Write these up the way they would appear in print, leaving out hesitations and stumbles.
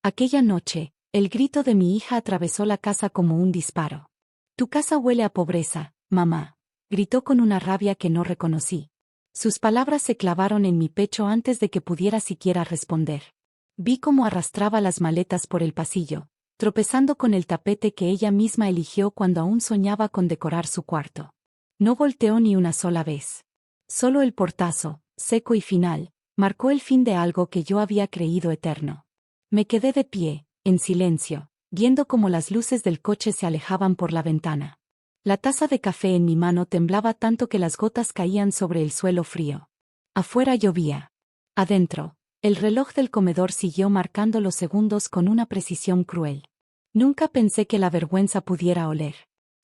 Aquella noche, el grito de mi hija atravesó la casa como un disparo. Tu casa huele a pobreza, mamá, gritó con una rabia que no reconocí. Sus palabras se clavaron en mi pecho antes de que pudiera siquiera responder. Vi cómo arrastraba las maletas por el pasillo, tropezando con el tapete que ella misma eligió cuando aún soñaba con decorar su cuarto. No volteó ni una sola vez. Solo el portazo, seco y final, marcó el fin de algo que yo había creído eterno. Me quedé de pie, en silencio, viendo cómo las luces del coche se alejaban por la ventana. La taza de café en mi mano temblaba tanto que las gotas caían sobre el suelo frío. Afuera llovía. Adentro, el reloj del comedor siguió marcando los segundos con una precisión cruel. Nunca pensé que la vergüenza pudiera oler.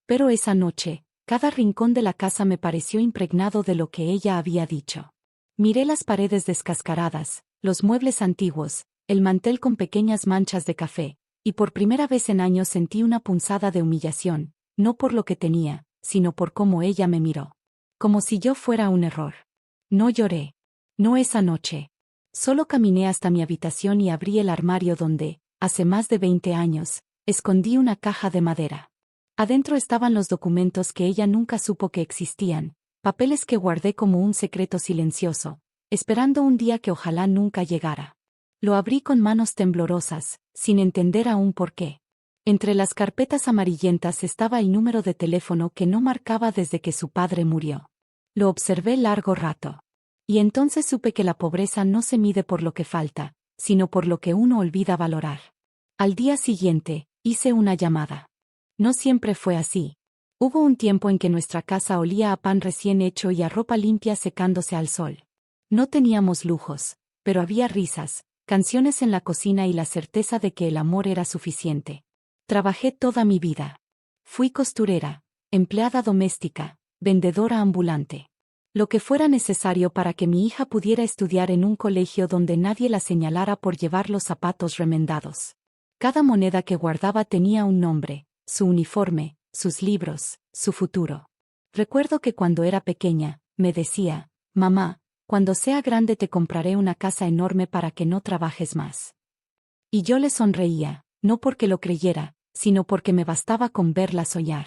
Pero esa noche, cada rincón de la casa me pareció impregnado de lo que ella había dicho. Miré las paredes descascaradas, los muebles antiguos, el mantel con pequeñas manchas de café, y por primera vez en años sentí una punzada de humillación, no por lo que tenía, sino por cómo ella me miró. Como si yo fuera un error. No lloré. No esa noche. Solo caminé hasta mi habitación y abrí el armario donde, hace más de 20 años, escondí una caja de madera. Adentro estaban los documentos que ella nunca supo que existían, papeles que guardé como un secreto silencioso, esperando un día que ojalá nunca llegara. Lo abrí con manos temblorosas, sin entender aún por qué. Entre las carpetas amarillentas estaba el número de teléfono que no marcaba desde que su padre murió. Lo observé largo rato. Y entonces supe que la pobreza no se mide por lo que falta, sino por lo que uno olvida valorar. Al día siguiente, hice una llamada. No siempre fue así. Hubo un tiempo en que nuestra casa olía a pan recién hecho y a ropa limpia secándose al sol. No teníamos lujos, pero había risas, canciones en la cocina y la certeza de que el amor era suficiente. Trabajé toda mi vida. Fui costurera, empleada doméstica, vendedora ambulante. Lo que fuera necesario para que mi hija pudiera estudiar en un colegio donde nadie la señalara por llevar los zapatos remendados. Cada moneda que guardaba tenía un nombre, su uniforme, sus libros, su futuro. Recuerdo que cuando era pequeña, me decía, mamá, cuando sea grande te compraré una casa enorme para que no trabajes más. Y yo le sonreía, no porque lo creyera, sino porque me bastaba con verla soñar.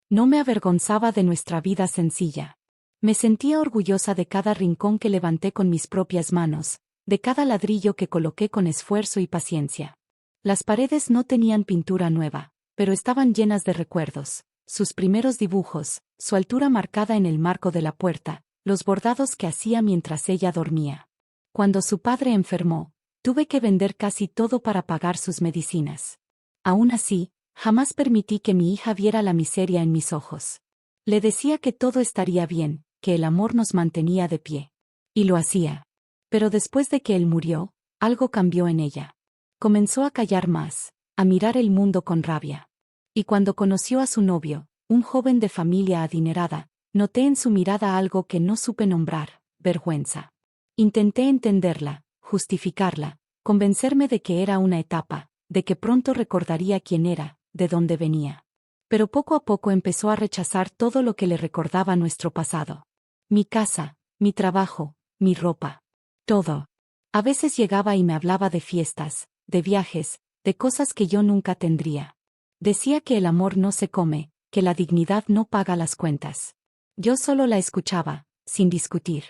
No me avergonzaba de nuestra vida sencilla. Me sentía orgullosa de cada rincón que levanté con mis propias manos, de cada ladrillo que coloqué con esfuerzo y paciencia. Las paredes no tenían pintura nueva, pero estaban llenas de recuerdos, sus primeros dibujos, su altura marcada en el marco de la puerta, los bordados que hacía mientras ella dormía. Cuando su padre enfermó, tuve que vender casi todo para pagar sus medicinas. Aún así, jamás permití que mi hija viera la miseria en mis ojos. Le decía que todo estaría bien, que el amor nos mantenía de pie. Y lo hacía. Pero después de que él murió, algo cambió en ella. Comenzó a callar más, a mirar el mundo con rabia. Y cuando conoció a su novio, un joven de familia adinerada, noté en su mirada algo que no supe nombrar, vergüenza. Intenté entenderla, justificarla, convencerme de que era una etapa, de que pronto recordaría quién era, de dónde venía. Pero poco a poco empezó a rechazar todo lo que le recordaba nuestro pasado. Mi casa, mi trabajo, mi ropa. Todo. A veces llegaba y me hablaba de fiestas, de viajes, de cosas que yo nunca tendría. Decía que el amor no se come, que la dignidad no paga las cuentas. Yo solo la escuchaba, sin discutir.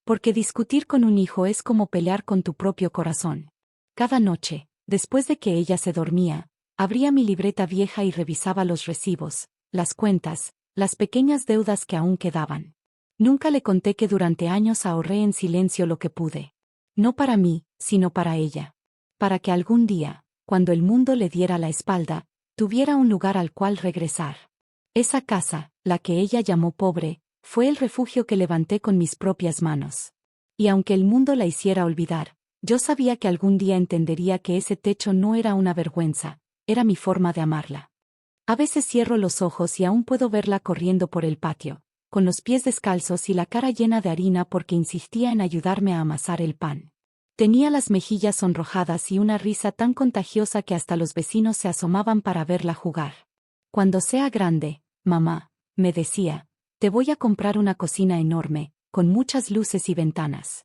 Porque discutir con un hijo es como pelear con tu propio corazón. Cada noche, después de que ella se dormía, abría mi libreta vieja y revisaba los recibos, las cuentas, las pequeñas deudas que aún quedaban. Nunca le conté que durante años ahorré en silencio lo que pude. No para mí, sino para ella. Para que algún día, cuando el mundo le diera la espalda, tuviera un lugar al cual regresar. Esa casa, la que ella llamó pobre, fue el refugio que levanté con mis propias manos. Y aunque el mundo la hiciera olvidar, yo sabía que algún día entendería que ese techo no era una vergüenza, era mi forma de amarla. A veces cierro los ojos y aún puedo verla corriendo por el patio, con los pies descalzos y la cara llena de harina porque insistía en ayudarme a amasar el pan. Tenía las mejillas sonrojadas y una risa tan contagiosa que hasta los vecinos se asomaban para verla jugar. Cuando sea grande, mamá, me decía, te voy a comprar una cocina enorme, con muchas luces y ventanas.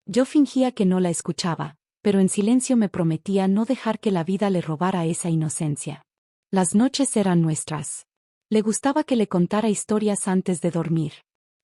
Yo fingía que no la escuchaba, pero en silencio me prometía no dejar que la vida le robara esa inocencia. Las noches eran nuestras. Le gustaba que le contara historias antes de dormir.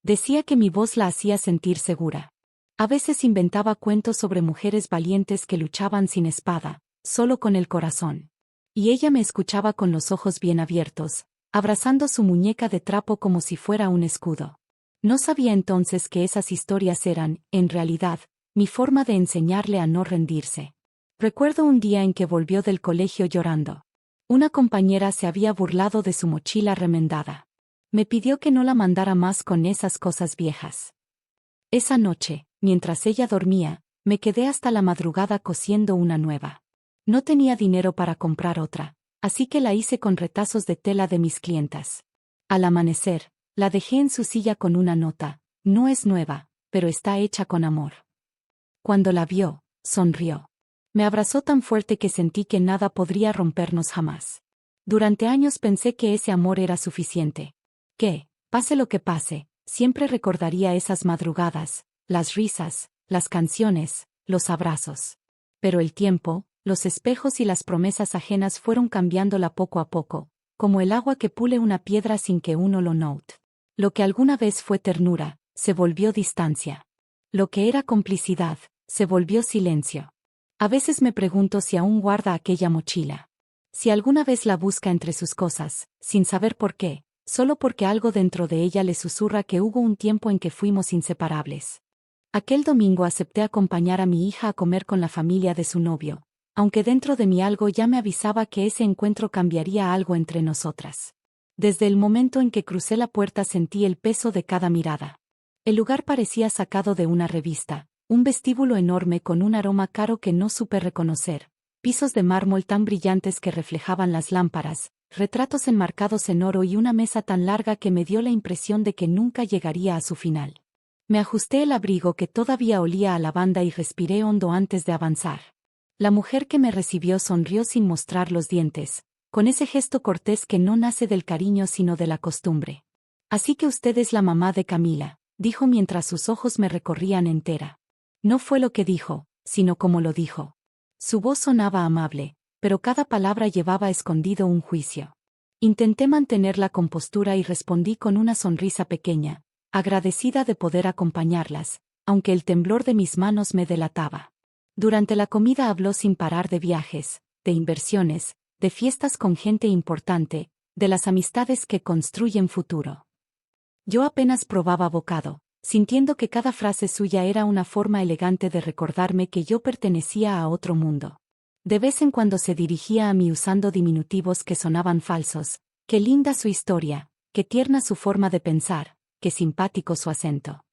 Decía que mi voz la hacía sentir segura. A veces inventaba cuentos sobre mujeres valientes que luchaban sin espada, solo con el corazón. Y ella me escuchaba con los ojos bien abiertos, abrazando su muñeca de trapo como si fuera un escudo. No sabía entonces que esas historias eran, en realidad, mi forma de enseñarle a no rendirse. Recuerdo un día en que volvió del colegio llorando. Una compañera se había burlado de su mochila remendada. Me pidió que no la mandara más con esas cosas viejas. Esa noche, mientras ella dormía, me quedé hasta la madrugada cosiendo una nueva. No tenía dinero para comprar otra, así que la hice con retazos de tela de mis clientas. Al amanecer, la dejé en su silla con una nota: no es nueva, pero está hecha con amor. Cuando la vio, sonrió. Me abrazó tan fuerte que sentí que nada podría rompernos jamás. Durante años pensé que ese amor era suficiente. Que, pase lo que pase, siempre recordaría esas madrugadas, las risas, las canciones, los abrazos. Pero el tiempo, los espejos y las promesas ajenas fueron cambiándola poco a poco, como el agua que pule una piedra sin que uno lo note. Lo que alguna vez fue ternura, se volvió distancia. Lo que era complicidad, se volvió silencio. A veces me pregunto si aún guarda aquella mochila. Si alguna vez la busca entre sus cosas, sin saber por qué, solo porque algo dentro de ella le susurra que hubo un tiempo en que fuimos inseparables. Aquel domingo acepté acompañar a mi hija a comer con la familia de su novio, aunque dentro de mí algo ya me avisaba que ese encuentro cambiaría algo entre nosotras. Desde el momento en que crucé la puerta sentí el peso de cada mirada. El lugar parecía sacado de una revista. Un vestíbulo enorme con un aroma caro que no supe reconocer, pisos de mármol tan brillantes que reflejaban las lámparas, retratos enmarcados en oro y una mesa tan larga que me dio la impresión de que nunca llegaría a su final. Me ajusté el abrigo que todavía olía a lavanda y respiré hondo antes de avanzar. La mujer que me recibió sonrió sin mostrar los dientes, con ese gesto cortés que no nace del cariño sino de la costumbre. Así que usted es la mamá de Camila, dijo mientras sus ojos me recorrían entera. No fue lo que dijo, sino como lo dijo. Su voz sonaba amable, pero cada palabra llevaba escondido un juicio. Intenté mantener la compostura y respondí con una sonrisa pequeña, agradecida de poder acompañarlas, aunque el temblor de mis manos me delataba. Durante la comida habló sin parar de viajes, de inversiones, de fiestas con gente importante, de las amistades que construyen futuro. Yo apenas probaba bocado, sintiendo que cada frase suya era una forma elegante de recordarme que yo pertenecía a otro mundo. De vez en cuando se dirigía a mí usando diminutivos que sonaban falsos: qué linda su historia, qué tierna su forma de pensar, qué simpático su acento.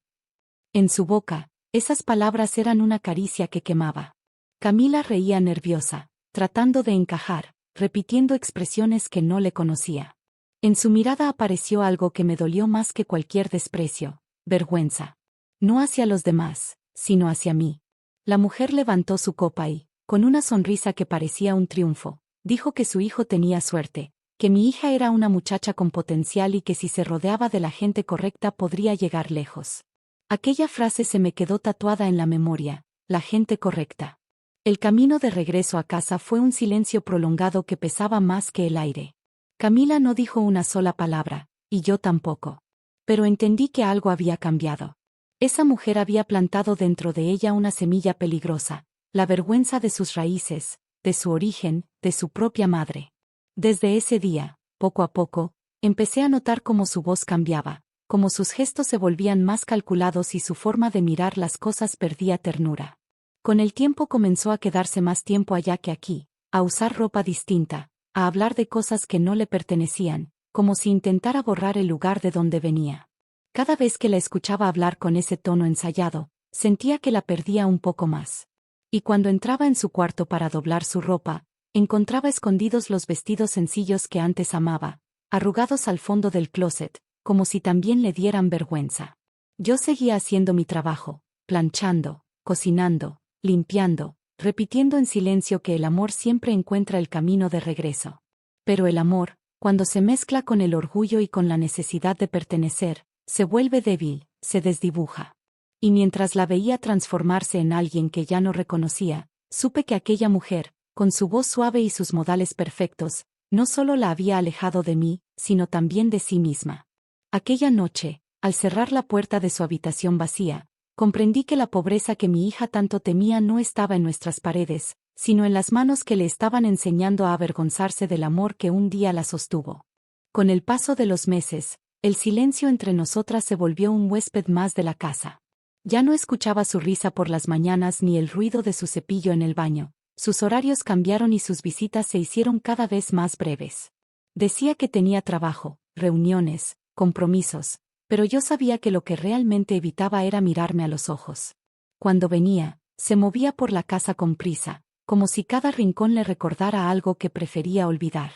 En su boca, esas palabras eran una caricia que quemaba. Camila reía nerviosa, tratando de encajar, repitiendo expresiones que no le conocía. En su mirada apareció algo que me dolió más que cualquier desprecio: vergüenza. No hacia los demás, sino hacia mí. La mujer levantó su copa y, con una sonrisa que parecía un triunfo, dijo que su hijo tenía suerte, que mi hija era una muchacha con potencial y que si se rodeaba de la gente correcta podría llegar lejos. Aquella frase se me quedó tatuada en la memoria: la gente correcta. El camino de regreso a casa fue un silencio prolongado que pesaba más que el aire. Camila no dijo una sola palabra, y yo tampoco. Pero entendí que algo había cambiado. Esa mujer había plantado dentro de ella una semilla peligrosa, la vergüenza de sus raíces, de su origen, de su propia madre. Desde ese día, poco a poco, empecé a notar cómo su voz cambiaba, cómo sus gestos se volvían más calculados y su forma de mirar las cosas perdía ternura. Con el tiempo comenzó a quedarse más tiempo allá que aquí, a usar ropa distinta, a hablar de cosas que no le pertenecían, como si intentara borrar el lugar de donde venía. Cada vez que la escuchaba hablar con ese tono ensayado, sentía que la perdía un poco más. Y cuando entraba en su cuarto para doblar su ropa, encontraba escondidos los vestidos sencillos que antes amaba, arrugados al fondo del closet, como si también le dieran vergüenza. Yo seguía haciendo mi trabajo, planchando, cocinando, limpiando, repitiendo en silencio que el amor siempre encuentra el camino de regreso. Pero el amor, cuando se mezcla con el orgullo y con la necesidad de pertenecer, se vuelve débil, se desdibuja. Y mientras la veía transformarse en alguien que ya no reconocía, Supe que aquella mujer, con su voz suave y sus modales perfectos, no solo la había alejado de mí, sino también de sí misma. Aquella noche, al cerrar la puerta de su habitación vacía, comprendí que la pobreza que mi hija tanto temía no estaba en nuestras paredes, sino en las manos que le estaban enseñando a avergonzarse del amor que un día la sostuvo. Con el paso de los meses, el silencio entre nosotras se volvió un huésped más de la casa. Ya no escuchaba su risa por las mañanas ni el ruido de su cepillo en el baño. Sus horarios cambiaron y sus visitas se hicieron cada vez más breves. Decía que tenía trabajo, reuniones, compromisos, pero yo sabía que lo que realmente evitaba era mirarme a los ojos. Cuando venía, se movía por la casa con prisa, como si cada rincón le recordara algo que prefería olvidar.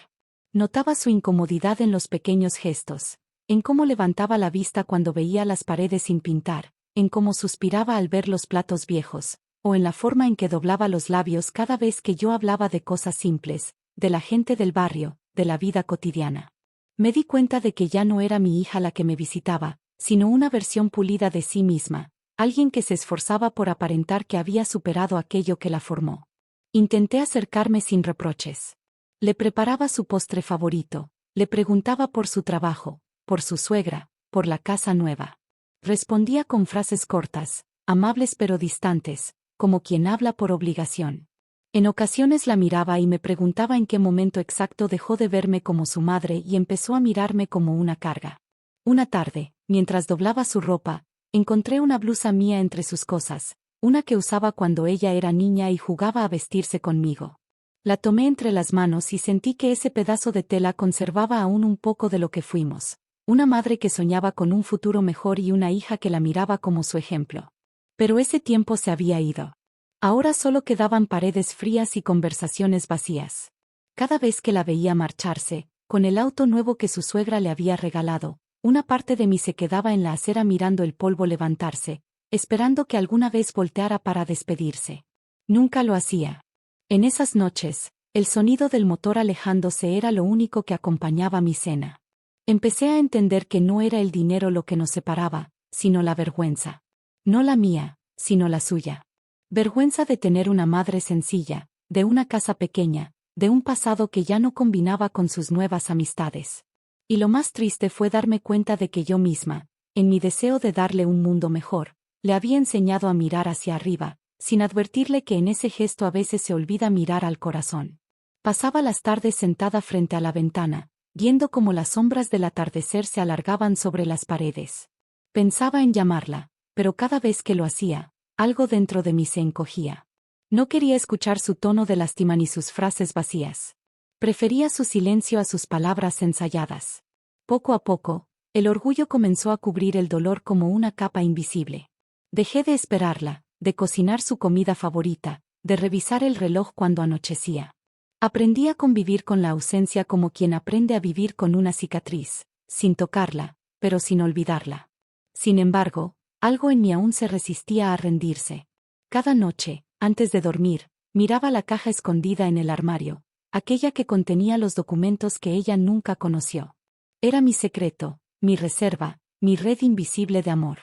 Notaba su incomodidad en los pequeños gestos, en cómo levantaba la vista cuando veía las paredes sin pintar, en cómo suspiraba al ver los platos viejos, o en la forma en que doblaba los labios cada vez que yo hablaba de cosas simples, de la gente del barrio, de la vida cotidiana. Me di cuenta de que ya no era mi hija la que me visitaba, sino una versión pulida de sí misma, alguien que se esforzaba por aparentar que había superado aquello que la formó. Intenté acercarme sin reproches. Le preparaba su postre favorito, le preguntaba por su trabajo, por su suegra, por la casa nueva. Respondía con frases cortas, amables pero distantes, como quien habla por obligación. En ocasiones la miraba y me preguntaba en qué momento exacto dejó de verme como su madre y empezó a mirarme como una carga. Una tarde, mientras doblaba su ropa, encontré una blusa mía entre sus cosas, una que usaba cuando ella era niña y jugaba a vestirse conmigo. La tomé entre las manos y sentí que ese pedazo de tela conservaba aún un poco de lo que fuimos. Una madre que soñaba con un futuro mejor y una hija que la miraba como su ejemplo. Pero ese tiempo se había ido. Ahora solo quedaban paredes frías y conversaciones vacías. Cada vez que la veía marcharse, con el auto nuevo que su suegra le había regalado, una parte de mí se quedaba en la acera mirando el polvo levantarse, esperando que alguna vez volteara para despedirse. Nunca lo hacía. En esas noches, el sonido del motor alejándose era lo único que acompañaba mi cena. Empecé a entender que no era el dinero lo que nos separaba, sino la vergüenza. No la mía, sino la suya. Vergüenza de tener una madre sencilla, de una casa pequeña, de un pasado que ya no combinaba con sus nuevas amistades. Y lo más triste fue darme cuenta de que yo misma, en mi deseo de darle un mundo mejor, le había enseñado a mirar hacia arriba, sin advertirle que en ese gesto a veces se olvida mirar al corazón. Pasaba las tardes sentada frente a la ventana, viendo cómo las sombras del atardecer se alargaban sobre las paredes. Pensaba en llamarla, pero cada vez que lo hacía, algo dentro de mí se encogía. No quería escuchar su tono de lástima ni sus frases vacías. Prefería su silencio a sus palabras ensayadas. Poco a poco, el orgullo comenzó a cubrir el dolor como una capa invisible. Dejé de esperarla, de cocinar su comida favorita, de revisar el reloj cuando anochecía. Aprendí a convivir con la ausencia como quien aprende a vivir con una cicatriz, sin tocarla, pero sin olvidarla. Sin embargo, algo en mí aún se resistía a rendirse. Cada noche, antes de dormir, miraba la caja escondida en el armario, aquella que contenía los documentos que ella nunca conoció. Era mi secreto, mi reserva, mi red invisible de amor.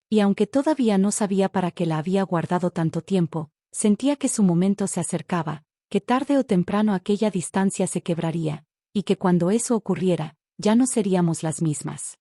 Y aunque todavía no sabía para qué la había guardado tanto tiempo, sentía que su momento se acercaba, que tarde o temprano aquella distancia se quebraría, y que cuando eso ocurriera, ya no seríamos las mismas.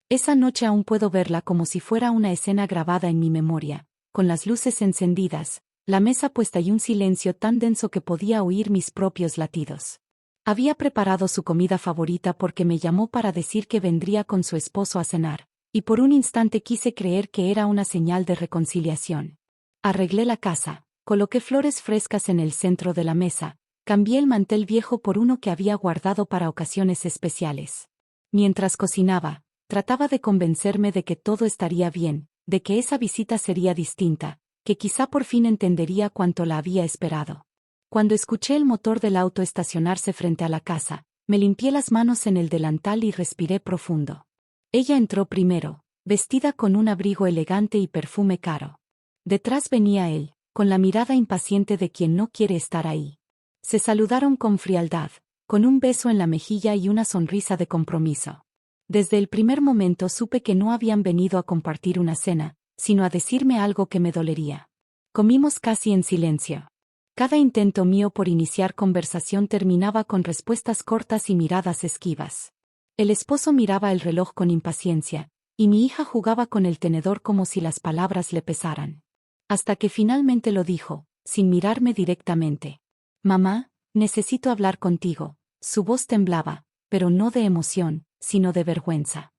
Esa noche aún puedo verla como si fuera una escena grabada en mi memoria, con las luces encendidas, la mesa puesta y un silencio tan denso que podía oír mis propios latidos. Había preparado su comida favorita porque me llamó para decir que vendría con su esposo a cenar, y por un instante quise creer que era una señal de reconciliación. Arreglé la casa, coloqué flores frescas en el centro de la mesa, cambié el mantel viejo por uno que había guardado para ocasiones especiales. Mientras cocinaba, trataba de convencerme de que todo estaría bien, de que esa visita sería distinta, que quizá por fin entendería cuánto la había esperado. Cuando escuché el motor del auto estacionarse frente a la casa, me limpié las manos en el delantal y respiré profundo. Ella entró primero, vestida con un abrigo elegante y perfume caro. Detrás venía él, con la mirada impaciente de quien no quiere estar ahí. Se saludaron con frialdad, con un beso en la mejilla y una sonrisa de compromiso. Desde el primer momento supe que no habían venido a compartir una cena, sino a decirme algo que me dolería. Comimos casi en silencio. Cada intento mío por iniciar conversación terminaba con respuestas cortas y miradas esquivas. El esposo miraba el reloj con impaciencia, y mi hija jugaba con el tenedor como si las palabras le pesaran. Hasta que finalmente lo dijo, sin mirarme directamente. Mamá, necesito hablar contigo. Su voz temblaba, pero no de emoción, sino de vergüenza.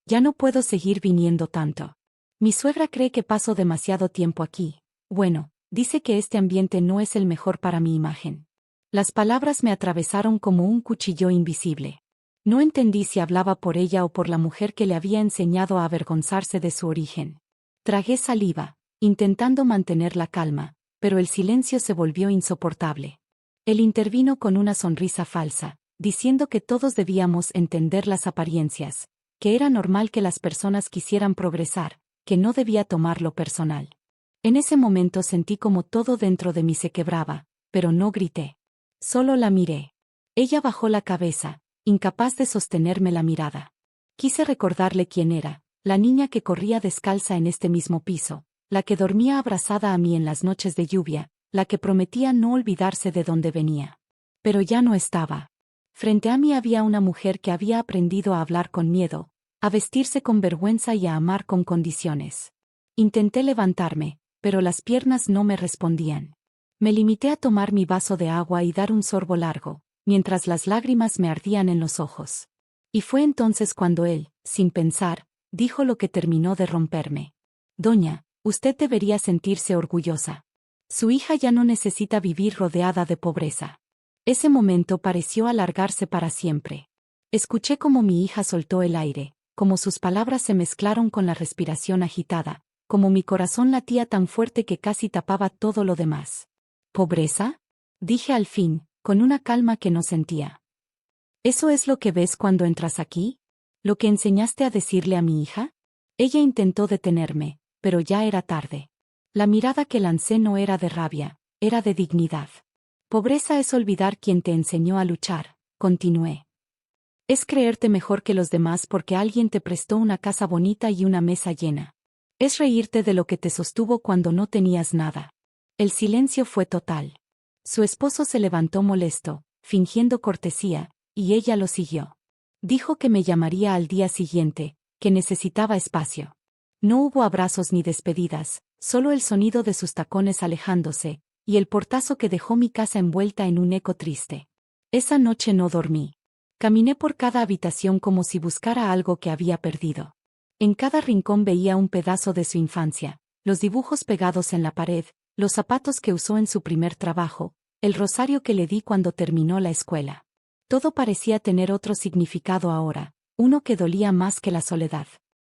Ya no puedo seguir viniendo tanto. Mi suegra cree que paso demasiado tiempo aquí. Bueno, dice que este ambiente no es el mejor para mi imagen. Las palabras me atravesaron como un cuchillo invisible. No entendí si hablaba por ella o por la mujer que le había enseñado a avergonzarse de su origen. Tragué saliva, intentando mantener la calma, pero el silencio se volvió insoportable. Él intervino con una sonrisa falsa, diciendo que todos debíamos entender las apariencias, que era normal que las personas quisieran progresar, que no debía tomarlo personal. En ese momento sentí como todo dentro de mí se quebraba, pero no grité. Solo la miré. Ella bajó la cabeza, incapaz de sostenerme la mirada. Quise recordarle quién era, la niña que corría descalza en este mismo piso, la que dormía abrazada a mí en las noches de lluvia, la que prometía no olvidarse de dónde venía. Pero ya no estaba. Frente a mí había una mujer que había aprendido a hablar con miedo, a vestirse con vergüenza y a amar con condiciones. Intenté levantarme, pero las piernas no me respondían. Me limité a tomar mi vaso de agua y dar un sorbo largo, mientras las lágrimas me ardían en los ojos. Y fue entonces cuando él, sin pensar, dijo lo que terminó de romperme. Doña, usted debería sentirse orgullosa. Su hija ya no necesita vivir rodeada de pobreza. Ese momento pareció alargarse para siempre. Escuché cómo mi hija soltó el aire, como sus palabras se mezclaron con la respiración agitada, como mi corazón latía tan fuerte que casi tapaba todo lo demás. ¿Pobreza? Dije al fin, con una calma que no sentía. ¿Eso es lo que ves cuando entras aquí? ¿Lo que enseñaste a decirle a mi hija? Ella intentó detenerme, pero ya era tarde. La mirada que lancé no era de rabia, era de dignidad. Pobreza es olvidar quien te enseñó a luchar, continué. Es creerte mejor que los demás porque alguien te prestó una casa bonita y una mesa llena. Es reírte de lo que te sostuvo cuando no tenías nada. El silencio fue total. Su esposo se levantó molesto, fingiendo cortesía, y ella lo siguió. Dijo que me llamaría al día siguiente, que necesitaba espacio. No hubo abrazos ni despedidas, solo el sonido de sus tacones alejándose, y el portazo que dejó mi casa envuelta en un eco triste. Esa noche no dormí. Caminé por cada habitación como si buscara algo que había perdido. En cada rincón veía un pedazo de su infancia, los dibujos pegados en la pared, los zapatos que usó en su primer trabajo, el rosario que le di cuando terminó la escuela. Todo parecía tener otro significado ahora, uno que dolía más que la soledad.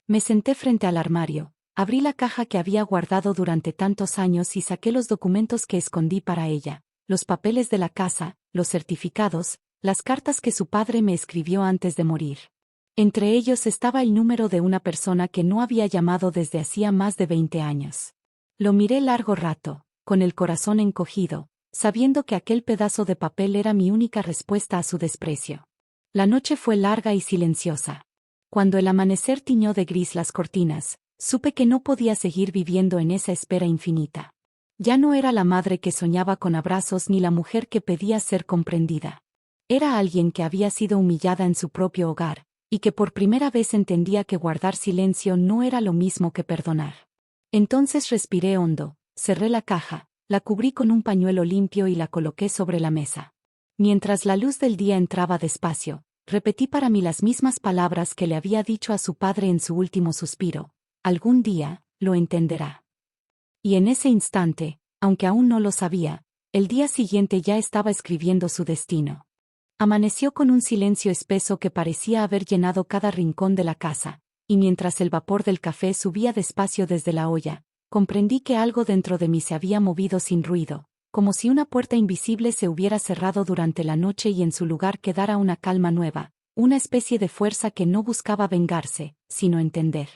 Me senté frente al armario, abrí la caja que había guardado durante tantos años y saqué los documentos que escondí para ella, los papeles de la casa, los certificados, las cartas que su padre me escribió antes de morir. Entre ellos estaba el número de una persona que no había llamado desde hacía más de 20 años. Lo miré largo rato, con el corazón encogido, sabiendo que aquel pedazo de papel era mi única respuesta a su desprecio. La noche fue larga y silenciosa. Cuando el amanecer tiñó de gris las cortinas, supe que no podía seguir viviendo en esa espera infinita. Ya no era la madre que soñaba con abrazos ni la mujer que pedía ser comprendida. Era alguien que había sido humillada en su propio hogar, y que por primera vez entendía que guardar silencio no era lo mismo que perdonar. Entonces respiré hondo, cerré la caja, la cubrí con un pañuelo limpio y la coloqué sobre la mesa. Mientras la luz del día entraba despacio, repetí para mí las mismas palabras que le había dicho a su padre en su último suspiro: algún día, lo entenderá. Y en ese instante, aunque aún no lo sabía, el día siguiente ya estaba escribiendo su destino. Amaneció con un silencio espeso que parecía haber llenado cada rincón de la casa, y mientras el vapor del café subía despacio desde la olla, comprendí que algo dentro de mí se había movido sin ruido, como si una puerta invisible se hubiera cerrado durante la noche y en su lugar quedara una calma nueva, una especie de fuerza que no buscaba vengarse, sino entender.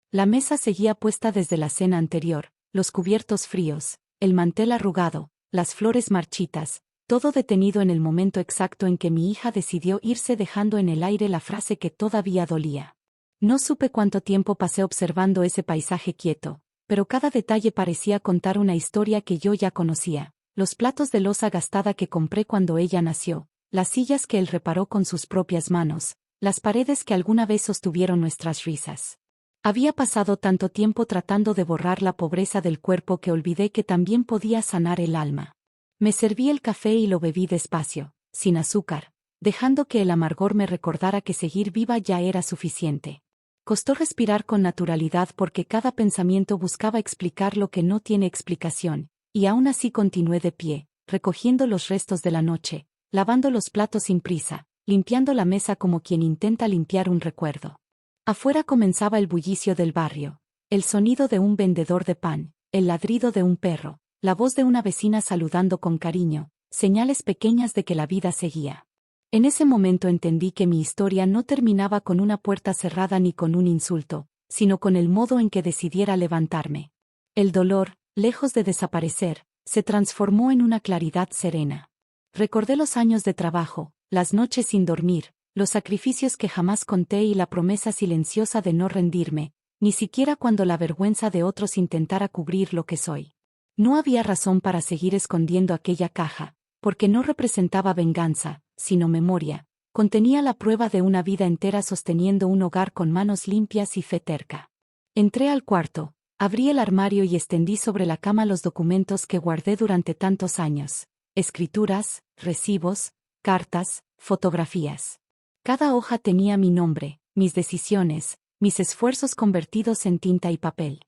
La mesa seguía puesta desde la cena anterior, los cubiertos fríos, el mantel arrugado, las flores marchitas, todo detenido en el momento exacto en que mi hija decidió irse dejando en el aire la frase que todavía dolía. No supe cuánto tiempo pasé observando ese paisaje quieto, pero cada detalle parecía contar una historia que yo ya conocía, los platos de loza gastada que compré cuando ella nació, las sillas que él reparó con sus propias manos, las paredes que alguna vez sostuvieron nuestras risas. Había pasado tanto tiempo tratando de borrar la pobreza del cuerpo que olvidé que también podía sanar el alma. Me serví el café y lo bebí despacio, sin azúcar, dejando que el amargor me recordara que seguir viva ya era suficiente. Costó respirar con naturalidad porque cada pensamiento buscaba explicar lo que no tiene explicación, y aún así continué de pie, recogiendo los restos de la noche, lavando los platos sin prisa, limpiando la mesa como quien intenta limpiar un recuerdo. Afuera comenzaba el bullicio del barrio, el sonido de un vendedor de pan, el ladrido de un perro, la voz de una vecina saludando con cariño, señales pequeñas de que la vida seguía. En ese momento entendí que mi historia no terminaba con una puerta cerrada ni con un insulto, sino con el modo en que decidiera levantarme. El dolor, lejos de desaparecer, se transformó en una claridad serena. Recordé los años de trabajo, las noches sin dormir, los sacrificios que jamás conté y la promesa silenciosa de no rendirme, ni siquiera cuando la vergüenza de otros intentara cubrir lo que soy. No había razón para seguir escondiendo aquella caja, porque no representaba venganza, sino memoria, contenía la prueba de una vida entera sosteniendo un hogar con manos limpias y fe terca. Entré al cuarto, abrí el armario y extendí sobre la cama los documentos que guardé durante tantos años, escrituras, recibos, cartas, fotografías. Cada hoja tenía mi nombre, mis decisiones, mis esfuerzos convertidos en tinta y papel.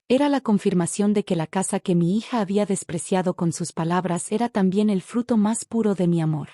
Era la confirmación de que la casa que mi hija había despreciado con sus palabras era también el fruto más puro de mi amor.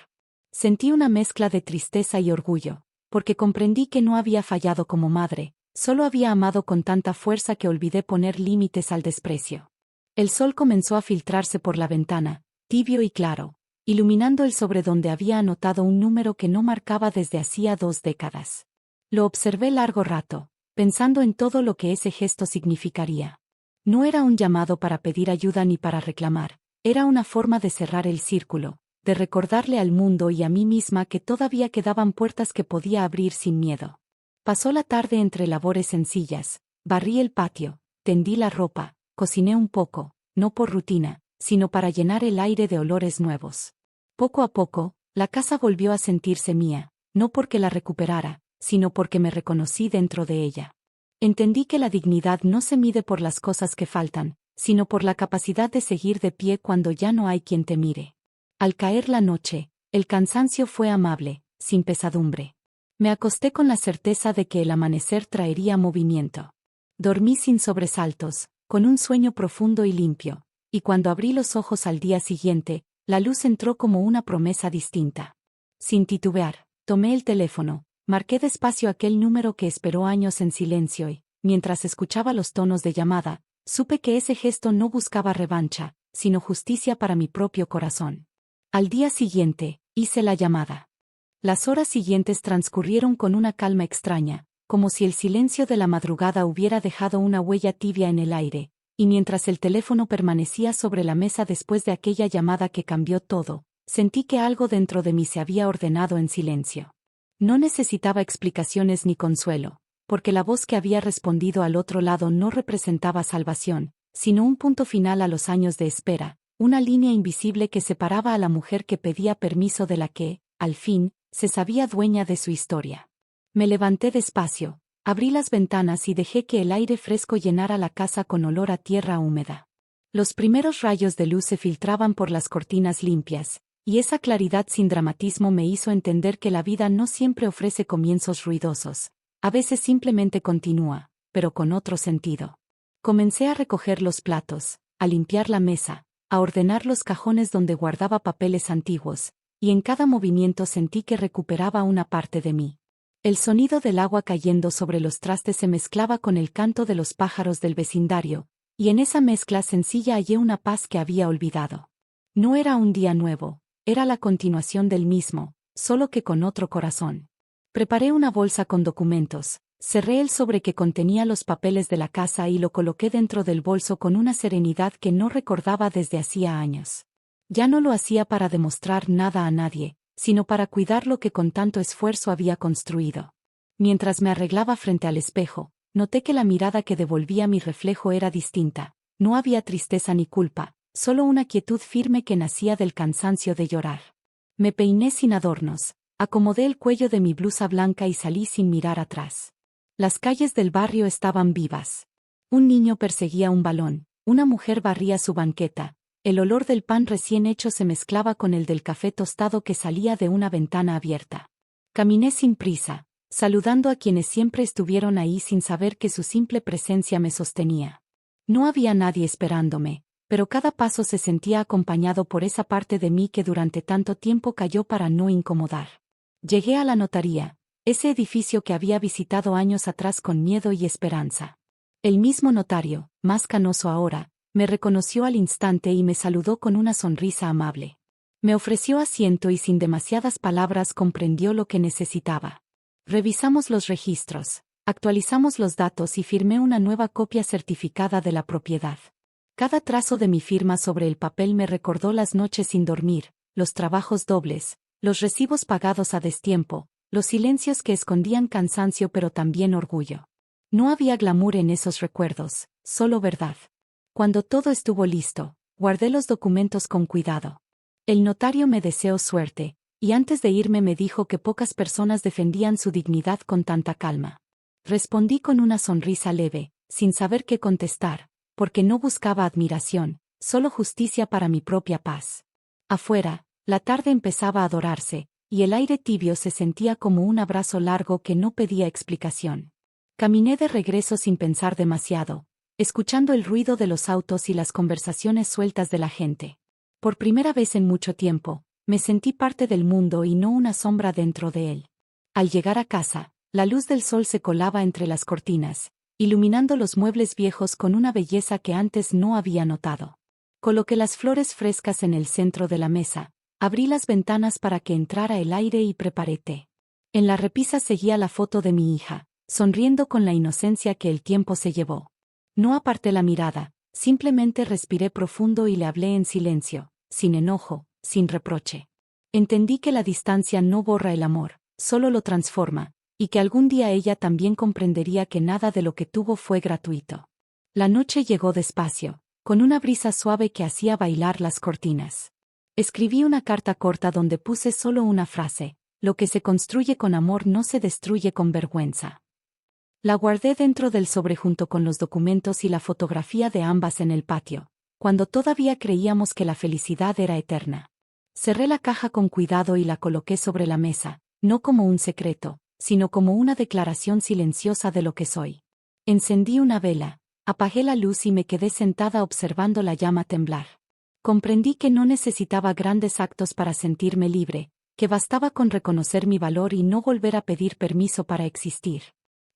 Sentí una mezcla de tristeza y orgullo, porque comprendí que no había fallado como madre, solo había amado con tanta fuerza que olvidé poner límites al desprecio. El sol comenzó a filtrarse por la ventana, tibio y claro, iluminando el sobre donde había anotado un número que no marcaba desde hacía 2 décadas. Lo observé largo rato, pensando en todo lo que ese gesto significaría. No era un llamado para pedir ayuda ni para reclamar, era una forma de cerrar el círculo, de recordarle al mundo y a mí misma que todavía quedaban puertas que podía abrir sin miedo. Pasó la tarde entre labores sencillas, barrí el patio, tendí la ropa, cociné un poco, no por rutina, sino para llenar el aire de olores nuevos. Poco a poco, la casa volvió a sentirse mía, no porque la recuperara, sino porque me reconocí dentro de ella. Entendí que la dignidad no se mide por las cosas que faltan, sino por la capacidad de seguir de pie cuando ya no hay quien te mire. Al caer la noche, el cansancio fue amable, sin pesadumbre. Me acosté con la certeza de que el amanecer traería movimiento. Dormí sin sobresaltos, con un sueño profundo y limpio, y cuando abrí los ojos al día siguiente, la luz entró como una promesa distinta. Sin titubear, tomé el teléfono. Marqué despacio aquel número que esperó años en silencio y, mientras escuchaba los tonos de llamada, supe que ese gesto no buscaba revancha, sino justicia para mi propio corazón. Al día siguiente, hice la llamada. Las horas siguientes transcurrieron con una calma extraña, como si el silencio de la madrugada hubiera dejado una huella tibia en el aire, y mientras el teléfono permanecía sobre la mesa después de aquella llamada que cambió todo, sentí que algo dentro de mí se había ordenado en silencio. No necesitaba explicaciones ni consuelo, porque la voz que había respondido al otro lado no representaba salvación, sino un punto final a los años de espera, una línea invisible que separaba a la mujer que pedía permiso de la que, al fin, se sabía dueña de su historia. Me levanté despacio, abrí las ventanas y dejé que el aire fresco llenara la casa con olor a tierra húmeda. Los primeros rayos de luz se filtraban por las cortinas limpias, y esa claridad sin dramatismo me hizo entender que la vida no siempre ofrece comienzos ruidosos, a veces simplemente continúa, pero con otro sentido. Comencé a recoger los platos, a limpiar la mesa, a ordenar los cajones donde guardaba papeles antiguos, y en cada movimiento sentí que recuperaba una parte de mí. El sonido del agua cayendo sobre los trastes se mezclaba con el canto de los pájaros del vecindario, y en esa mezcla sencilla hallé una paz que había olvidado. No era un día nuevo. Era la continuación del mismo, solo que con otro corazón. Preparé una bolsa con documentos, cerré el sobre que contenía los papeles de la casa y lo coloqué dentro del bolso con una serenidad que no recordaba desde hacía años. Ya no lo hacía para demostrar nada a nadie, sino para cuidar lo que con tanto esfuerzo había construido. Mientras me arreglaba frente al espejo, noté que la mirada que devolvía mi reflejo era distinta, no había tristeza ni culpa, solo una quietud firme que nacía del cansancio de llorar. Me peiné sin adornos, acomodé el cuello de mi blusa blanca y salí sin mirar atrás. Las calles del barrio estaban vivas. Un niño perseguía un balón, una mujer barría su banqueta, el olor del pan recién hecho se mezclaba con el del café tostado que salía de una ventana abierta. Caminé sin prisa, saludando a quienes siempre estuvieron ahí sin saber que su simple presencia me sostenía. No había nadie esperándome, pero cada paso se sentía acompañado por esa parte de mí que durante tanto tiempo cayó para no incomodar. Llegué a la notaría, ese edificio que había visitado años atrás con miedo y esperanza. El mismo notario, más canoso ahora, me reconoció al instante y me saludó con una sonrisa amable. Me ofreció asiento y sin demasiadas palabras comprendió lo que necesitaba. Revisamos los registros, actualizamos los datos y firmé una nueva copia certificada de la propiedad. Cada trazo de mi firma sobre el papel me recordó las noches sin dormir, los trabajos dobles, los recibos pagados a destiempo, los silencios que escondían cansancio pero también orgullo. No había glamour en esos recuerdos, solo verdad. Cuando todo estuvo listo, guardé los documentos con cuidado. El notario me deseó suerte, y antes de irme me dijo que pocas personas defendían su dignidad con tanta calma. Respondí con una sonrisa leve, sin saber qué contestar, porque no buscaba admiración, solo justicia para mi propia paz. Afuera, la tarde empezaba a dorarse, y el aire tibio se sentía como un abrazo largo que no pedía explicación. Caminé de regreso sin pensar demasiado, escuchando el ruido de los autos y las conversaciones sueltas de la gente. Por primera vez en mucho tiempo, me sentí parte del mundo y no una sombra dentro de él. Al llegar a casa, la luz del sol se colaba entre las cortinas, iluminando los muebles viejos con una belleza que antes no había notado. Coloqué las flores frescas en el centro de la mesa, abrí las ventanas para que entrara el aire y preparé té. En la repisa seguía la foto de mi hija, sonriendo con la inocencia que el tiempo se llevó. No aparté la mirada, simplemente respiré profundo y le hablé en silencio, sin enojo, sin reproche. Entendí que la distancia no borra el amor, solo lo transforma, y que algún día ella también comprendería que nada de lo que tuvo fue gratuito. La noche llegó despacio, con una brisa suave que hacía bailar las cortinas. Escribí una carta corta donde puse solo una frase: lo que se construye con amor no se destruye con vergüenza. La guardé dentro del sobre junto con los documentos y la fotografía de ambas en el patio, cuando todavía creíamos que la felicidad era eterna. Cerré la caja con cuidado y la coloqué sobre la mesa, no como un secreto, sino como una declaración silenciosa de lo que soy. Encendí una vela, apagué la luz y me quedé sentada observando la llama temblar. Comprendí que no necesitaba grandes actos para sentirme libre, que bastaba con reconocer mi valor y no volver a pedir permiso para existir.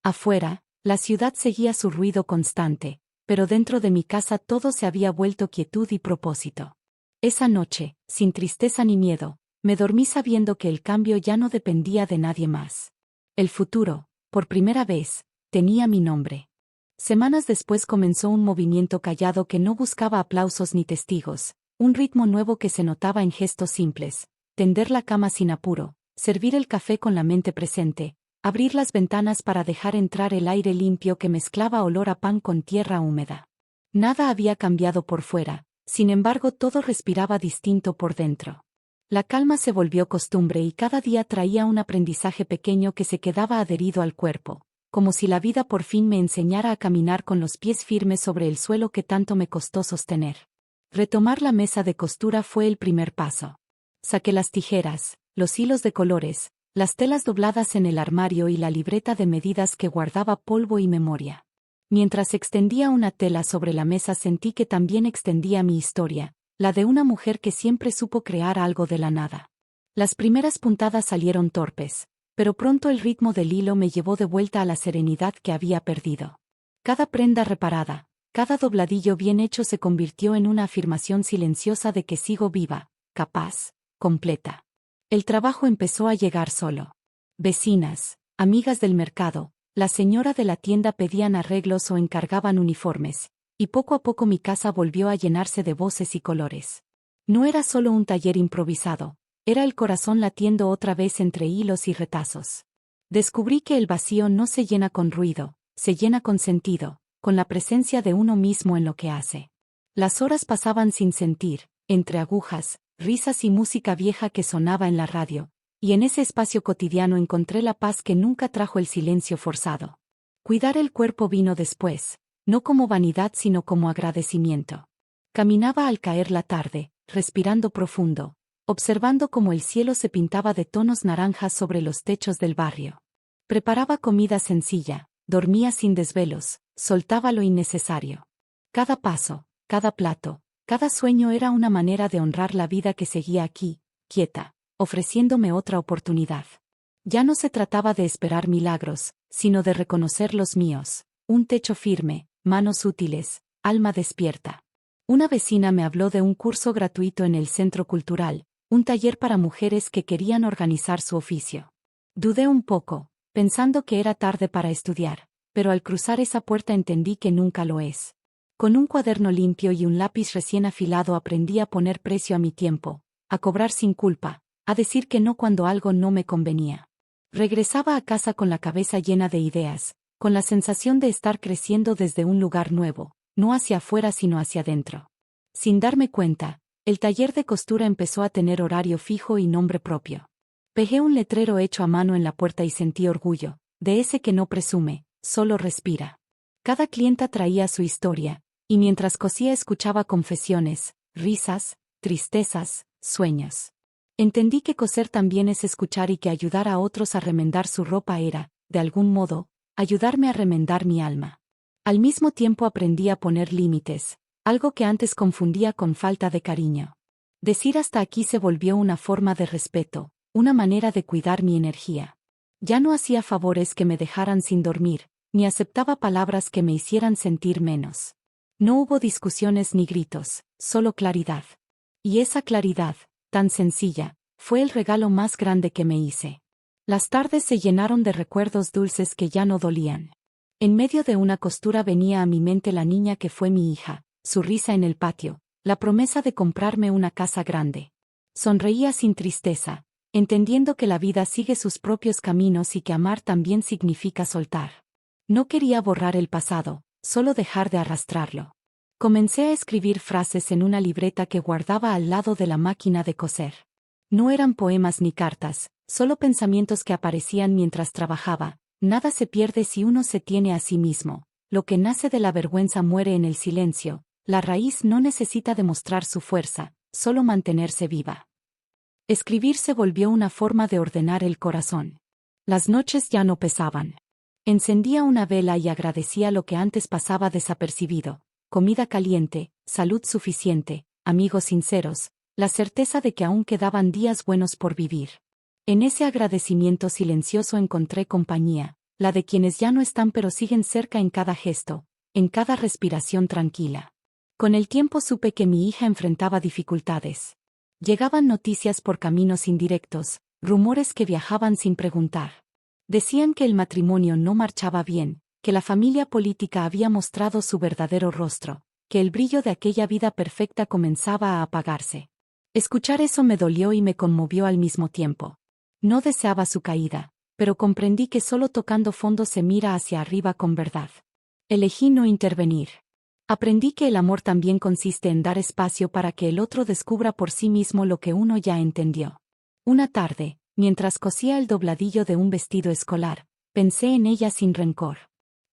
Afuera, la ciudad seguía su ruido constante, pero dentro de mi casa todo se había vuelto quietud y propósito. Esa noche, sin tristeza ni miedo, me dormí sabiendo que el cambio ya no dependía de nadie más. El futuro, por primera vez, tenía mi nombre. Semanas después comenzó un movimiento callado que no buscaba aplausos ni testigos, un ritmo nuevo que se notaba en gestos simples: tender la cama sin apuro, servir el café con la mente presente, abrir las ventanas para dejar entrar el aire limpio que mezclaba olor a pan con tierra húmeda. Nada había cambiado por fuera, sin embargo todo respiraba distinto por dentro. La calma se volvió costumbre y cada día traía un aprendizaje pequeño que se quedaba adherido al cuerpo, como si la vida por fin me enseñara a caminar con los pies firmes sobre el suelo que tanto me costó sostener. Retomar la mesa de costura fue el primer paso. Saqué las tijeras, los hilos de colores, las telas dobladas en el armario y la libreta de medidas que guardaba polvo y memoria. Mientras extendía una tela sobre la mesa sentí que también extendía mi historia, la de una mujer que siempre supo crear algo de la nada. Las primeras puntadas salieron torpes, pero pronto el ritmo del hilo me llevó de vuelta a la serenidad que había perdido. Cada prenda reparada, cada dobladillo bien hecho se convirtió en una afirmación silenciosa de que sigo viva, capaz, completa. El trabajo empezó a llegar solo. Vecinas, amigas del mercado, la señora de la tienda pedían arreglos o encargaban uniformes, y poco a poco mi casa volvió a llenarse de voces y colores. No era solo un taller improvisado, era el corazón latiendo otra vez entre hilos y retazos. Descubrí que el vacío no se llena con ruido, se llena con sentido, con la presencia de uno mismo en lo que hace. Las horas pasaban sin sentir, entre agujas, risas y música vieja que sonaba en la radio, y en ese espacio cotidiano encontré la paz que nunca trajo el silencio forzado. Cuidar el cuerpo vino después, no como vanidad sino como agradecimiento. Caminaba al caer la tarde, respirando profundo, observando cómo el cielo se pintaba de tonos naranjas sobre los techos del barrio. Preparaba comida sencilla, dormía sin desvelos, soltaba lo innecesario. Cada paso, cada plato, cada sueño era una manera de honrar la vida que seguía aquí, quieta, ofreciéndome otra oportunidad. Ya no se trataba de esperar milagros, sino de reconocer los míos, un techo firme, manos útiles, alma despierta. Una vecina me habló de un curso gratuito en el Centro Cultural, un taller para mujeres que querían organizar su oficio. Dudé un poco, pensando que era tarde para estudiar, pero al cruzar esa puerta entendí que nunca lo es. Con un cuaderno limpio y un lápiz recién afilado aprendí a poner precio a mi tiempo, a cobrar sin culpa, a decir que no cuando algo no me convenía. Regresaba a casa con la cabeza llena de ideas, con la sensación de estar creciendo desde un lugar nuevo, no hacia afuera sino hacia adentro. Sin darme cuenta, el taller de costura empezó a tener horario fijo y nombre propio. Pegué un letrero hecho a mano en la puerta y sentí orgullo, de ese que no presume, solo respira. Cada clienta traía su historia, y mientras cosía escuchaba confesiones, risas, tristezas, sueños. Entendí que coser también es escuchar y que ayudar a otros a remendar su ropa era, de algún modo, ayudarme a remendar mi alma. Al mismo tiempo aprendí a poner límites, algo que antes confundía con falta de cariño. Decir hasta aquí se volvió una forma de respeto, una manera de cuidar mi energía. Ya no hacía favores que me dejaran sin dormir, ni aceptaba palabras que me hicieran sentir menos. No hubo discusiones ni gritos, solo claridad. Y esa claridad, tan sencilla, fue el regalo más grande que me hice. Las tardes se llenaron de recuerdos dulces que ya no dolían. En medio de una costura venía a mi mente la niña que fue mi hija, su risa en el patio, la promesa de comprarme una casa grande. Sonreía sin tristeza, entendiendo que la vida sigue sus propios caminos y que amar también significa soltar. No quería borrar el pasado, solo dejar de arrastrarlo. Comencé a escribir frases en una libreta que guardaba al lado de la máquina de coser. No eran poemas ni cartas, solo pensamientos que aparecían mientras trabajaba. Nada se pierde si uno se tiene a sí mismo. Lo que nace de la vergüenza muere en el silencio. La raíz no necesita demostrar su fuerza, solo mantenerse viva. Escribir se volvió una forma de ordenar el corazón. Las noches ya no pesaban. Encendía una vela y agradecía lo que antes pasaba desapercibido. Comida caliente, salud suficiente, amigos sinceros, la certeza de que aún quedaban días buenos por vivir. En ese agradecimiento silencioso encontré compañía, la de quienes ya no están pero siguen cerca en cada gesto, en cada respiración tranquila. Con el tiempo supe que mi hija enfrentaba dificultades. Llegaban noticias por caminos indirectos, rumores que viajaban sin preguntar. Decían que el matrimonio no marchaba bien, que la familia política había mostrado su verdadero rostro, que el brillo de aquella vida perfecta comenzaba a apagarse. Escuchar eso me dolió y me conmovió al mismo tiempo. No deseaba su caída, pero comprendí que solo tocando fondo se mira hacia arriba con verdad. Elegí no intervenir. Aprendí que el amor también consiste en dar espacio para que el otro descubra por sí mismo lo que uno ya entendió. Una tarde, mientras cosía el dobladillo de un vestido escolar, pensé en ella sin rencor.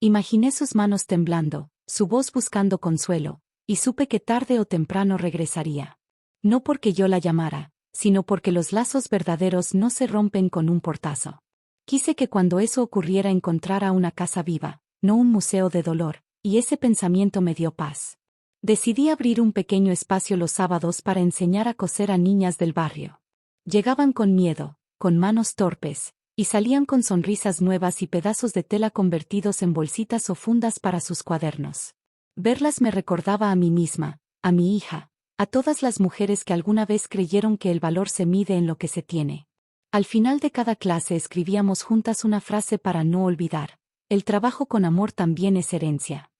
Imaginé sus manos temblando, su voz buscando consuelo, y supe que tarde o temprano regresaría. No porque yo la llamara, sino porque los lazos verdaderos no se rompen con un portazo. Quise que cuando eso ocurriera encontrara una casa viva, no un museo de dolor, y ese pensamiento me dio paz. Decidí abrir un pequeño espacio los sábados para enseñar a coser a niñas del barrio. Llegaban con miedo, con manos torpes, y salían con sonrisas nuevas y pedazos de tela convertidos en bolsitas o fundas para sus cuadernos. Verlas me recordaba a mí misma, a mi hija, a todas las mujeres que alguna vez creyeron que el valor se mide en lo que se tiene. Al final de cada clase escribíamos juntas una frase para no olvidar: el trabajo con amor también es herencia.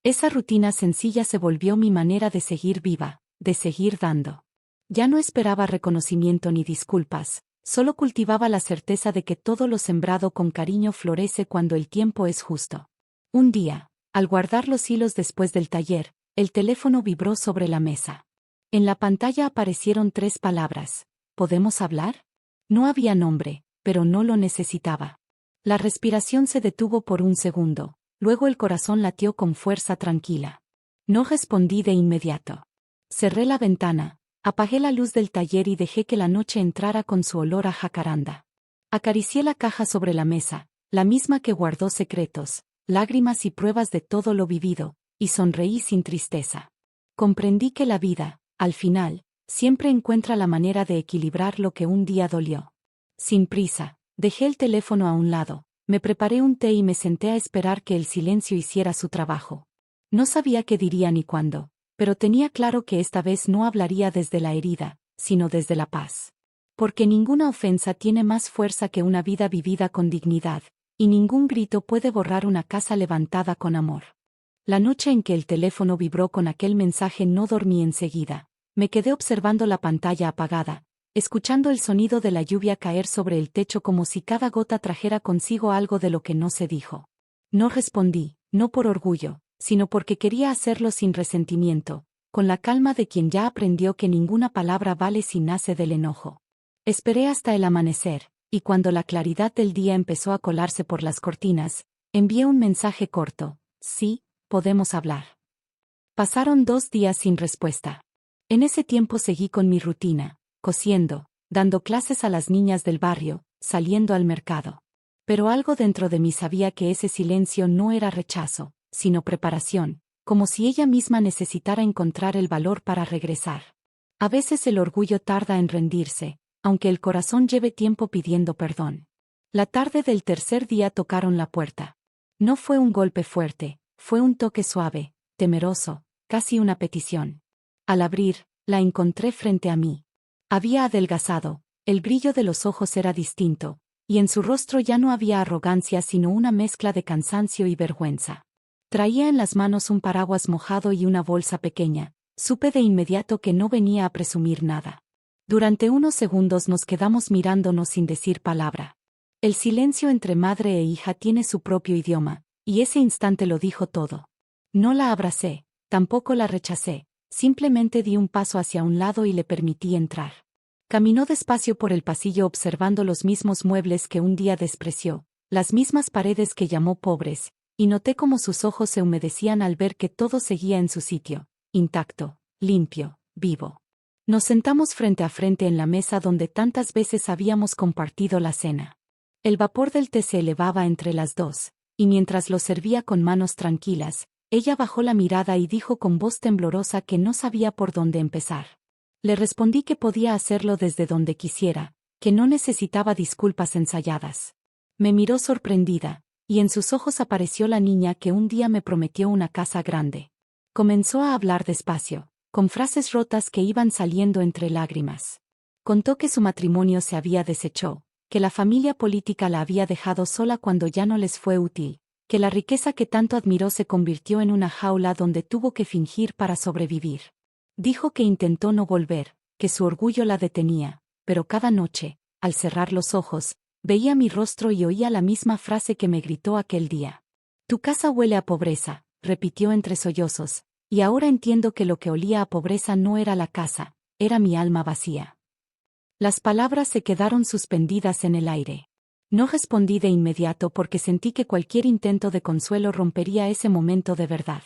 Esa rutina sencilla se volvió mi manera de seguir viva, de seguir dando. Ya no esperaba reconocimiento ni disculpas, solo cultivaba la certeza de que todo lo sembrado con cariño florece cuando el tiempo es justo. Un día, al guardar los hilos después del taller, El teléfono vibró sobre la mesa. En la pantalla aparecieron 3 palabras. ¿Podemos hablar? No había nombre, pero no lo necesitaba. La respiración se detuvo por un segundo, luego el corazón latió con fuerza tranquila. No respondí de inmediato. Cerré la ventana, apagué la luz del taller y dejé que la noche entrara con su olor a jacaranda. Acaricié la caja sobre la mesa, la misma que guardó secretos, lágrimas y pruebas de todo lo vivido, y sonreí sin tristeza. Comprendí que la vida, al final, siempre encuentra la manera de equilibrar lo que un día dolió. Sin prisa, dejé el teléfono a un lado, me preparé un té y me senté a esperar que el silencio hiciera su trabajo. No sabía qué diría ni cuándo, pero tenía claro que esta vez no hablaría desde la herida, sino desde la paz. Porque ninguna ofensa tiene más fuerza que una vida vivida con dignidad, y ningún grito puede borrar una casa levantada con amor. La noche en que el teléfono vibró con aquel mensaje no dormí enseguida. Me quedé observando la pantalla apagada, escuchando el sonido de la lluvia caer sobre el techo como si cada gota trajera consigo algo de lo que no se dijo. No respondí, no por orgullo, sino porque quería hacerlo sin resentimiento, con la calma de quien ya aprendió que ninguna palabra vale si nace del enojo. Esperé hasta el amanecer, y cuando la claridad del día empezó a colarse por las cortinas, envié un mensaje corto: sí, podemos hablar. Pasaron 2 días sin respuesta. En ese tiempo seguí con mi rutina, cosiendo, dando clases a las niñas del barrio, saliendo al mercado. Pero algo dentro de mí sabía que ese silencio no era rechazo, sino preparación, como si ella misma necesitara encontrar el valor para regresar. A veces el orgullo tarda en rendirse, aunque el corazón lleve tiempo pidiendo perdón. La tarde del tercer día tocaron la puerta. No fue un golpe fuerte, fue un toque suave, temeroso, casi una petición. Al abrir, la encontré frente a mí. Había adelgazado, el brillo de los ojos era distinto, y en su rostro ya no había arrogancia sino una mezcla de cansancio y vergüenza. Traía en las manos un paraguas mojado y una bolsa pequeña. Supe de inmediato que no venía a presumir nada. Durante unos segundos nos quedamos mirándonos sin decir palabra. El silencio entre madre e hija tiene su propio idioma, y ese instante lo dijo todo. No la abracé, tampoco la rechacé, simplemente di un paso hacia un lado y le permití entrar. Caminó despacio por el pasillo observando los mismos muebles que un día despreció, las mismas paredes que llamó pobres, y noté cómo sus ojos se humedecían al ver que todo seguía en su sitio, intacto, limpio, vivo. Nos sentamos frente a frente en la mesa donde tantas veces habíamos compartido la cena. El vapor del té se elevaba entre las dos, y mientras lo servía con manos tranquilas, ella bajó la mirada y dijo con voz temblorosa que no sabía por dónde empezar. Le respondí que podía hacerlo desde donde quisiera, que no necesitaba disculpas ensayadas. Me miró sorprendida, y en sus ojos apareció la niña que un día me prometió una casa grande. Comenzó a hablar despacio, con frases rotas que iban saliendo entre lágrimas. Contó que su matrimonio se había deshecho, que la familia política la había dejado sola cuando ya no les fue útil, que la riqueza que tanto admiró se convirtió en una jaula donde tuvo que fingir para sobrevivir. Dijo que intentó no volver, que su orgullo la detenía, pero cada noche, al cerrar los ojos, veía mi rostro y oía la misma frase que me gritó aquel día. Tu casa huele a pobreza, repitió entre sollozos, y ahora entiendo que lo que olía a pobreza no era la casa, era mi alma vacía. Las palabras se quedaron suspendidas en el aire. No respondí de inmediato porque sentí que cualquier intento de consuelo rompería ese momento de verdad.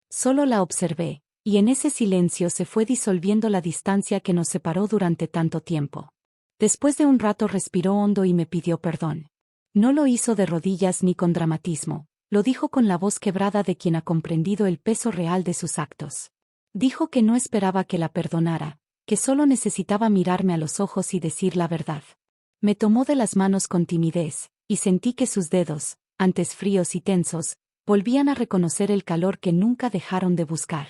Solo la observé, y en ese silencio se fue disolviendo la distancia que nos separó durante tanto tiempo. Después de un rato respiró hondo y me pidió perdón. No lo hizo de rodillas ni con dramatismo, lo dijo con la voz quebrada de quien ha comprendido el peso real de sus actos. Dijo que no esperaba que la perdonara, que solo necesitaba mirarme a los ojos y decir la verdad. Me tomó de las manos con timidez, y sentí que sus dedos, antes fríos y tensos, volvían a reconocer el calor que nunca dejaron de buscar.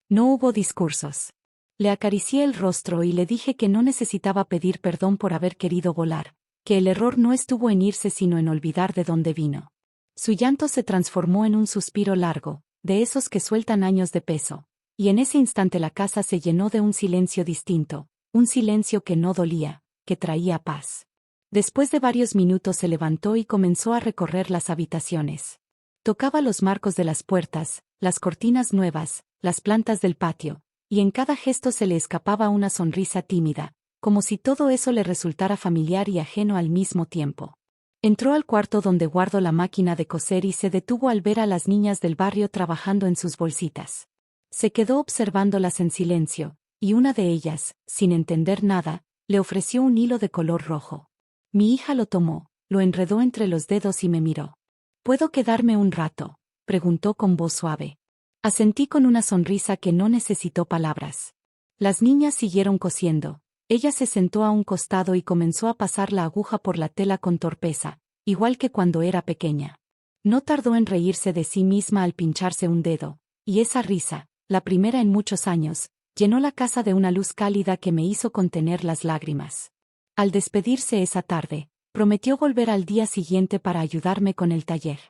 No hubo discursos. Le acaricié el rostro y le dije que no necesitaba pedir perdón por haber querido volar, que el error no estuvo en irse sino en olvidar de dónde vino. Su llanto se transformó en un suspiro largo, de esos que sueltan años de peso, y en ese instante la casa se llenó de un silencio distinto, un silencio que no dolía, que traía paz. Después de varios minutos se levantó y comenzó a recorrer las habitaciones. Tocaba los marcos de las puertas, las cortinas nuevas, las plantas del patio, y en cada gesto se le escapaba una sonrisa tímida, como si todo eso le resultara familiar y ajeno al mismo tiempo. Entró al cuarto donde guardo la máquina de coser y se detuvo al ver a las niñas del barrio trabajando en sus bolsitas. Se quedó observándolas en silencio, y una de ellas, sin entender nada, le ofreció un hilo de color rojo. Mi hija lo tomó, lo enredó entre los dedos y me miró. ¿Puedo quedarme un rato?, preguntó con voz suave. Asentí con una sonrisa que no necesitó palabras. Las niñas siguieron cosiendo. Ella se sentó a un costado y comenzó a pasar la aguja por la tela con torpeza, igual que cuando era pequeña. No tardó en reírse de sí misma al pincharse un dedo, y esa risa, la primera en muchos años, llenó la casa de una luz cálida que me hizo contener las lágrimas. Al despedirse esa tarde, prometió volver al día siguiente para ayudarme con el taller.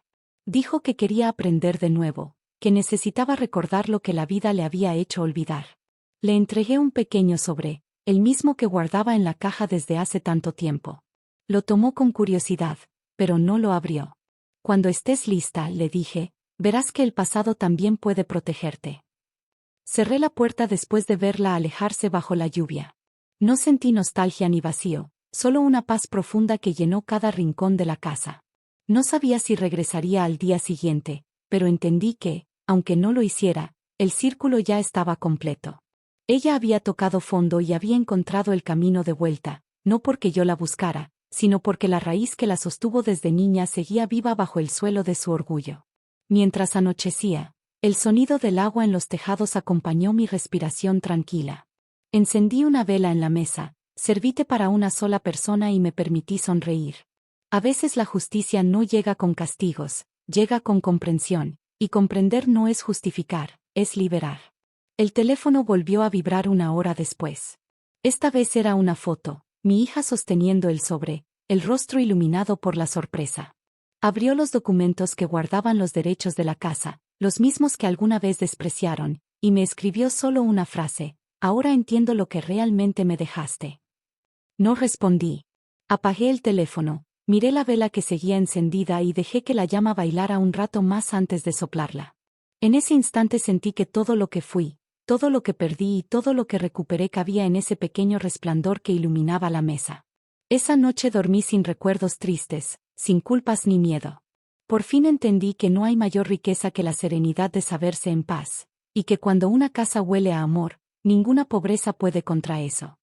Dijo que quería aprender de nuevo, que necesitaba recordar lo que la vida le había hecho olvidar. Le entregué un pequeño sobre, el mismo que guardaba en la caja desde hace tanto tiempo. Lo tomó con curiosidad, pero no lo abrió. Cuando estés lista, le dije, verás que el pasado también puede protegerte. Cerré la puerta después de verla alejarse bajo la lluvia. No sentí nostalgia ni vacío, solo una paz profunda que llenó cada rincón de la casa. No sabía si regresaría al día siguiente, pero entendí que, aunque no lo hiciera, el círculo ya estaba completo. Ella había tocado fondo y había encontrado el camino de vuelta, no porque yo la buscara, sino porque la raíz que la sostuvo desde niña seguía viva bajo el suelo de su orgullo. Mientras anochecía, el sonido del agua en los tejados acompañó mi respiración tranquila. Encendí una vela en la mesa, serví té para una sola persona y me permití sonreír. A veces la justicia no llega con castigos, llega con comprensión, y comprender no es justificar, es liberar. El teléfono volvió a vibrar una hora después. Esta vez era una foto, mi hija sosteniendo el sobre, el rostro iluminado por la sorpresa. Abrió los documentos que guardaban los derechos de la casa, los mismos que alguna vez despreciaron, y me escribió solo una frase: ahora entiendo lo que realmente me dejaste. No respondí. Apagué el teléfono, miré la vela que seguía encendida y dejé que la llama bailara un rato más antes de soplarla. En ese instante sentí que todo lo que fui, todo lo que perdí y todo lo que recuperé cabía en ese pequeño resplandor que iluminaba la mesa. Esa noche dormí sin recuerdos tristes, sin culpas ni miedo. Por fin entendí que no hay mayor riqueza que la serenidad de saberse en paz, y que cuando una casa huele a amor, ninguna pobreza puede contra eso.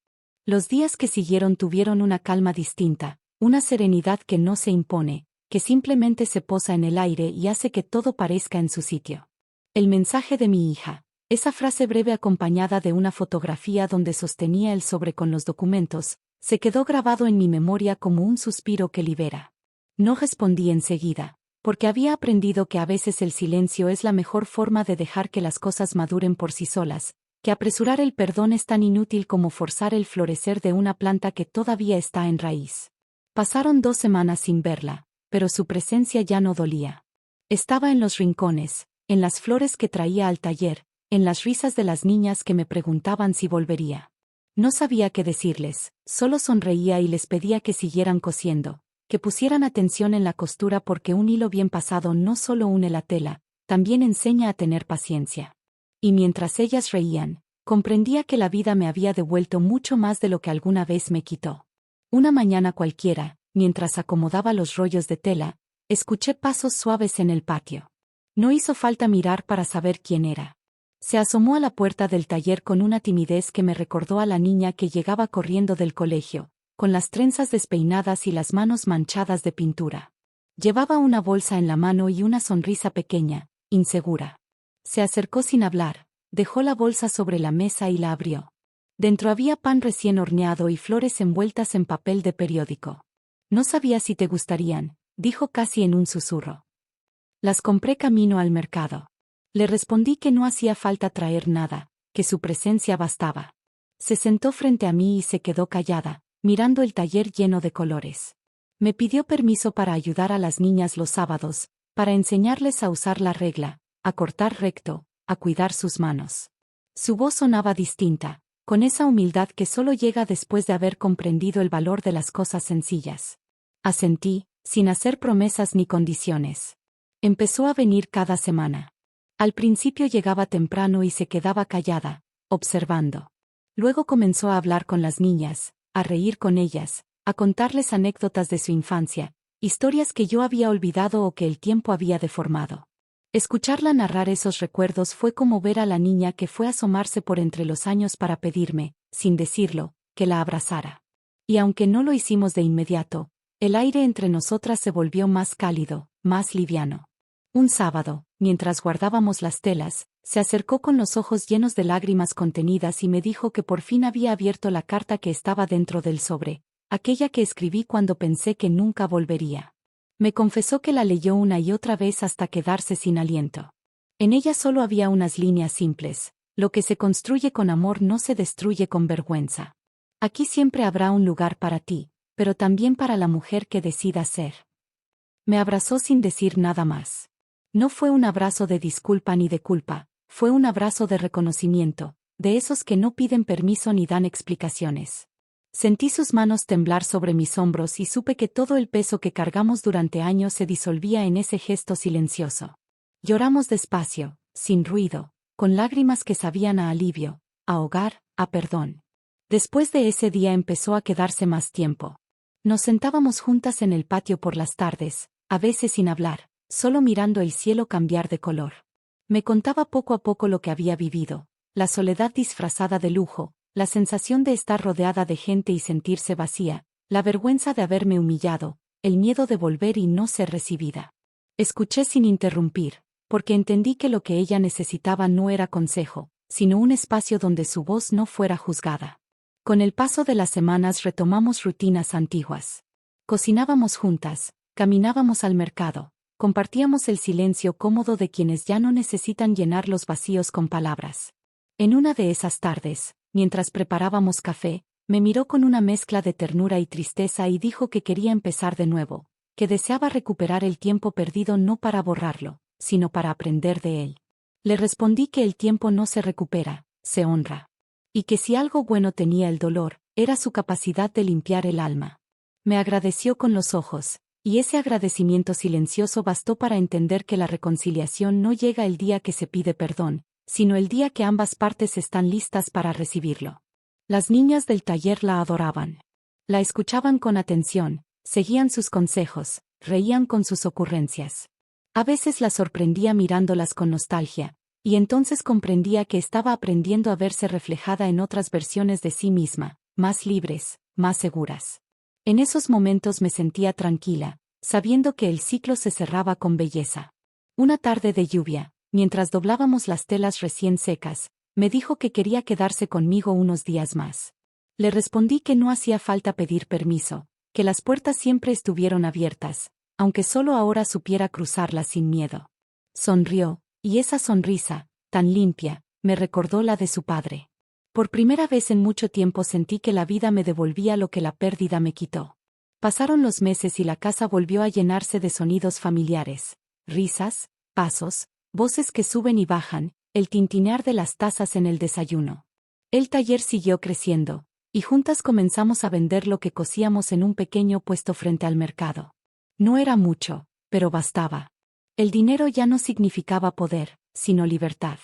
Los días que siguieron tuvieron una calma distinta, una serenidad que no se impone, que simplemente se posa en el aire y hace que todo parezca en su sitio. El mensaje de mi hija, esa frase breve acompañada de una fotografía donde sostenía el sobre con los documentos, se quedó grabado en mi memoria como un suspiro que libera. No respondí enseguida, porque había aprendido que a veces el silencio es la mejor forma de dejar que las cosas maduren por sí solas, que apresurar el perdón es tan inútil como forzar el florecer de una planta que todavía está en raíz. Pasaron 2 semanas sin verla, pero su presencia ya no dolía. Estaba en los rincones, en las flores que traía al taller, en las risas de las niñas que me preguntaban si volvería. No sabía qué decirles, solo sonreía y les pedía que siguieran cosiendo, que pusieran atención en la costura porque un hilo bien pasado no solo une la tela, también enseña a tener paciencia. Y mientras ellas reían, comprendía que la vida me había devuelto mucho más de lo que alguna vez me quitó. Una mañana cualquiera, mientras acomodaba los rollos de tela, escuché pasos suaves en el patio. No hizo falta mirar para saber quién era. Se asomó a la puerta del taller con una timidez que me recordó a la niña que llegaba corriendo del colegio, con las trenzas despeinadas y las manos manchadas de pintura. Llevaba una bolsa en la mano y una sonrisa pequeña, insegura. Se acercó sin hablar, dejó la bolsa sobre la mesa y la abrió. Dentro había pan recién horneado y flores envueltas en papel de periódico. No sabía si te gustarían, dijo casi en un susurro. Las compré camino al mercado. Le respondí que no hacía falta traer nada, que su presencia bastaba. Se sentó frente a mí y se quedó callada, mirando el taller lleno de colores. Me pidió permiso para ayudar a las niñas los sábados, para enseñarles a usar la regla, a cortar recto, a cuidar sus manos. Su voz sonaba distinta, con esa humildad que solo llega después de haber comprendido el valor de las cosas sencillas. Asentí, sin hacer promesas ni condiciones. Empezó a venir cada semana. Al principio llegaba temprano y se quedaba callada, observando. Luego comenzó a hablar con las niñas, a reír con ellas, a contarles anécdotas de su infancia, historias que yo había olvidado o que el tiempo había deformado. Escucharla narrar esos recuerdos fue como ver a la niña que fue a asomarse por entre los años para pedirme, sin decirlo, que la abrazara. Y aunque no lo hicimos de inmediato, el aire entre nosotras se volvió más cálido, más liviano. Un sábado, mientras guardábamos las telas, se acercó con los ojos llenos de lágrimas contenidas y me dijo que por fin había abierto la carta que estaba dentro del sobre, aquella que escribí cuando pensé que nunca volvería. Me confesó que la leyó una y otra vez hasta quedarse sin aliento. En ella solo había unas líneas simples: lo que se construye con amor no se destruye con vergüenza. Aquí siempre habrá un lugar para ti, pero también para la mujer que decida ser. Me abrazó sin decir nada más. No fue un abrazo de disculpa ni de culpa, fue un abrazo de reconocimiento, de esos que no piden permiso ni dan explicaciones. Sentí sus manos temblar sobre mis hombros y supe que todo el peso que cargamos durante años se disolvía en ese gesto silencioso. Lloramos despacio, sin ruido, con lágrimas que sabían a alivio, a hogar, a perdón. Después de ese día empezó a quedarse más tiempo. Nos sentábamos juntas en el patio por las tardes, a veces sin hablar, solo mirando el cielo cambiar de color. Me contaba poco a poco lo que había vivido, la soledad disfrazada de lujo, la sensación de estar rodeada de gente y sentirse vacía, la vergüenza de haberme humillado, el miedo de volver y no ser recibida. Escuché sin interrumpir, porque entendí que lo que ella necesitaba no era consejo, sino un espacio donde su voz no fuera juzgada. Con el paso de las semanas retomamos rutinas antiguas. Cocinábamos juntas, caminábamos al mercado, compartíamos el silencio cómodo de quienes ya no necesitan llenar los vacíos con palabras. En una de esas tardes, mientras preparábamos café, me miró con una mezcla de ternura y tristeza y dijo que quería empezar de nuevo, que deseaba recuperar el tiempo perdido no para borrarlo, sino para aprender de él. Le respondí que el tiempo no se recupera, se honra. Y que si algo bueno tenía el dolor, era su capacidad de limpiar el alma. Me agradeció con los ojos, y ese agradecimiento silencioso bastó para entender que la reconciliación no llega el día que se pide perdón, sino el día que ambas partes están listas para recibirlo. Las niñas del taller la adoraban. La escuchaban con atención, seguían sus consejos, reían con sus ocurrencias. A veces la sorprendía mirándolas con nostalgia, y entonces comprendía que estaba aprendiendo a verse reflejada en otras versiones de sí misma, más libres, más seguras. En esos momentos me sentía tranquila, sabiendo que el ciclo se cerraba con belleza. Una tarde de lluvia, mientras doblábamos las telas recién secas, me dijo que quería quedarse conmigo unos días más. Le respondí que no hacía falta pedir permiso, que las puertas siempre estuvieron abiertas, aunque solo ahora supiera cruzarlas sin miedo. Sonrió, y esa sonrisa, tan limpia, me recordó la de su padre. Por primera vez en mucho tiempo sentí que la vida me devolvía lo que la pérdida me quitó. Pasaron los meses y la casa volvió a llenarse de sonidos familiares, risas, pasos, voces que suben y bajan, el tintinear de las tazas en el desayuno. El taller siguió creciendo, y juntas comenzamos a vender lo que cosíamos en un pequeño puesto frente al mercado. No era mucho, pero bastaba. El dinero ya no significaba poder, sino libertad.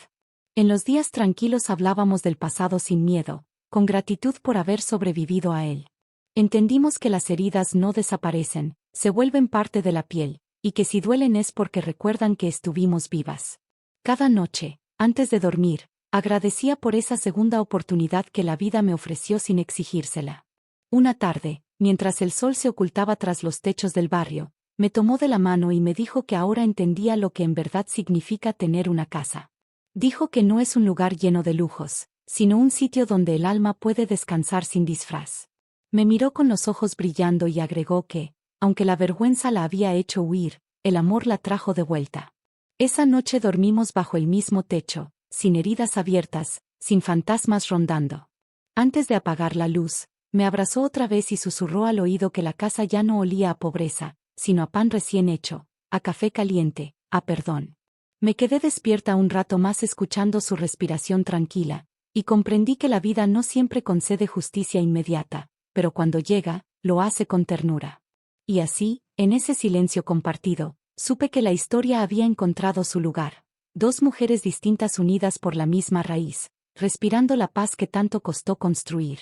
En los días tranquilos hablábamos del pasado sin miedo, con gratitud por haber sobrevivido a él. Entendimos que las heridas no desaparecen, se vuelven parte de la piel, y que si duelen es porque recuerdan que estuvimos vivas. Cada noche, antes de dormir, agradecía por esa segunda oportunidad que la vida me ofreció sin exigírsela. Una tarde, mientras el sol se ocultaba tras los techos del barrio, me tomó de la mano y me dijo que ahora entendía lo que en verdad significa tener una casa. Dijo que no es un lugar lleno de lujos, sino un sitio donde el alma puede descansar sin disfraz. Me miró con los ojos brillando y agregó que, aunque la vergüenza la había hecho huir, el amor la trajo de vuelta. Esa noche dormimos bajo el mismo techo, sin heridas abiertas, sin fantasmas rondando. Antes de apagar la luz, me abrazó otra vez y susurró al oído que la casa ya no olía a pobreza, sino a pan recién hecho, a café caliente, a perdón. Me quedé despierta un rato más escuchando su respiración tranquila, y comprendí que la vida no siempre concede justicia inmediata, pero cuando llega, lo hace con ternura. Y así, en ese silencio compartido, supe que la historia había encontrado su lugar. Dos mujeres distintas unidas por la misma raíz, respirando la paz que tanto costó construir.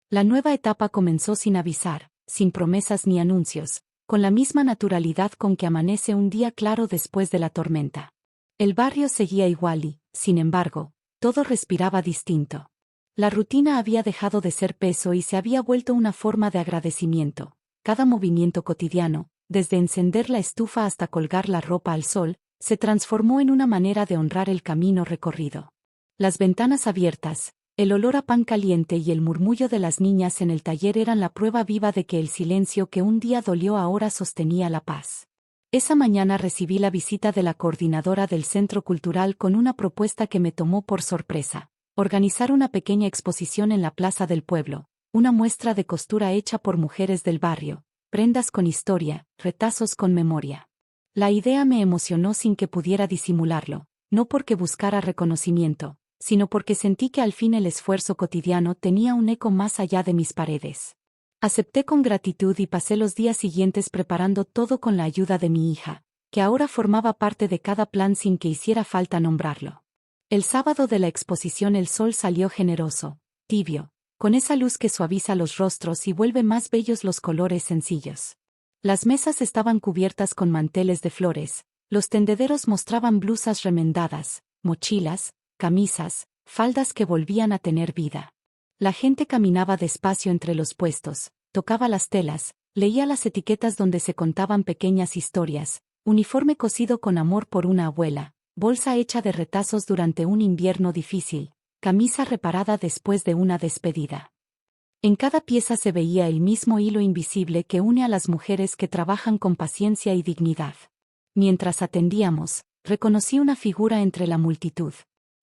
La nueva etapa comenzó sin avisar, sin promesas ni anuncios, con la misma naturalidad con que amanece un día claro después de la tormenta. El barrio seguía igual y, sin embargo, todo respiraba distinto. La rutina había dejado de ser peso y se había vuelto una forma de agradecimiento. Cada movimiento cotidiano, desde encender la estufa hasta colgar la ropa al sol, se transformó en una manera de honrar el camino recorrido. Las ventanas abiertas, el olor a pan caliente y el murmullo de las niñas en el taller eran la prueba viva de que el silencio que un día dolió ahora sostenía la paz. Esa mañana recibí la visita de la coordinadora del Centro Cultural con una propuesta que me tomó por sorpresa: organizar una pequeña exposición en la plaza del pueblo, una muestra de costura hecha por mujeres del barrio, prendas con historia, retazos con memoria. La idea me emocionó sin que pudiera disimularlo, no porque buscara reconocimiento, sino porque sentí que al fin el esfuerzo cotidiano tenía un eco más allá de mis paredes. Acepté con gratitud y pasé los días siguientes preparando todo con la ayuda de mi hija, que ahora formaba parte de cada plan sin que hiciera falta nombrarlo. El sábado de la exposición el sol salió generoso, tibio, con esa luz que suaviza los rostros y vuelve más bellos los colores sencillos. Las mesas estaban cubiertas con manteles de flores, los tendederos mostraban blusas remendadas, mochilas, camisas, faldas que volvían a tener vida. La gente caminaba despacio entre los puestos, tocaba las telas, leía las etiquetas donde se contaban pequeñas historias: uniforme cosido con amor por una abuela, bolsa hecha de retazos durante un invierno difícil, camisa reparada después de una despedida. En cada pieza se veía el mismo hilo invisible que une a las mujeres que trabajan con paciencia y dignidad. Mientras atendíamos, reconocí una figura entre la multitud.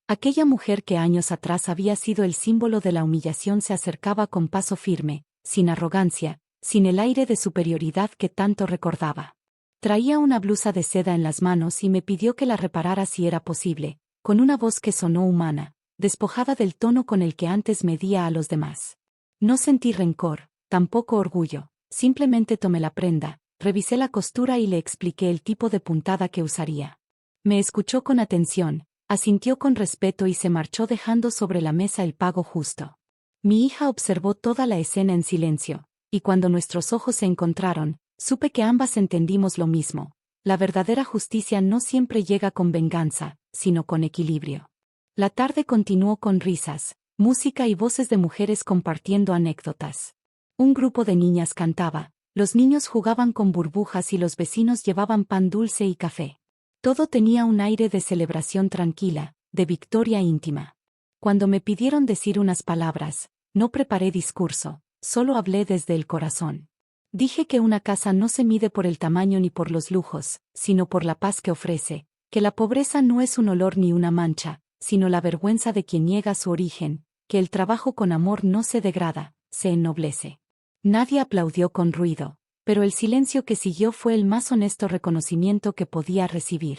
Aquella mujer que años atrás había sido el símbolo de la humillación se acercaba con paso firme, sin arrogancia, sin el aire de superioridad que tanto recordaba. Traía una blusa de seda en las manos y me pidió que la reparara si era posible, con una voz que sonó humana, despojada del tono con el que antes medía a los demás. No sentí rencor, tampoco orgullo, simplemente tomé la prenda, revisé la costura y le expliqué el tipo de puntada que usaría. Me escuchó con atención, asintió con respeto y se marchó dejando sobre la mesa el pago justo. Mi hija observó toda la escena en silencio, y cuando nuestros ojos se encontraron, supe que ambas entendimos lo mismo: la verdadera justicia no siempre llega con venganza, sino con equilibrio. La tarde continuó con risas, música y voces de mujeres compartiendo anécdotas. Un grupo de niñas cantaba, los niños jugaban con burbujas y los vecinos llevaban pan dulce y café. Todo tenía un aire de celebración tranquila, de victoria íntima. Cuando me pidieron decir unas palabras, no preparé discurso, solo hablé desde el corazón. Dije que una casa no se mide por el tamaño ni por los lujos, sino por la paz que ofrece, que la pobreza no es un olor ni una mancha, sino la vergüenza de quien niega su origen, que el trabajo con amor no se degrada, se ennoblece. Nadie aplaudió con ruido, pero el silencio que siguió fue el más honesto reconocimiento que podía recibir.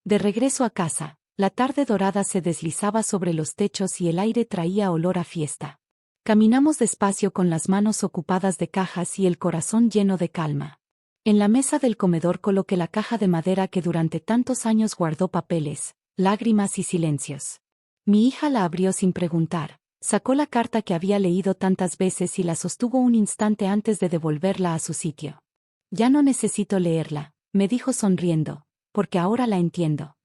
De regreso a casa, la tarde dorada se deslizaba sobre los techos y el aire traía olor a fiesta. Caminamos despacio con las manos ocupadas de cajas y el corazón lleno de calma. En la mesa del comedor coloqué la caja de madera que durante tantos años guardó papeles, lágrimas y silencios. Mi hija la abrió sin preguntar, sacó la carta que había leído tantas veces y la sostuvo un instante antes de devolverla a su sitio. Ya no necesito leerla, me dijo sonriendo, porque ahora la entiendo.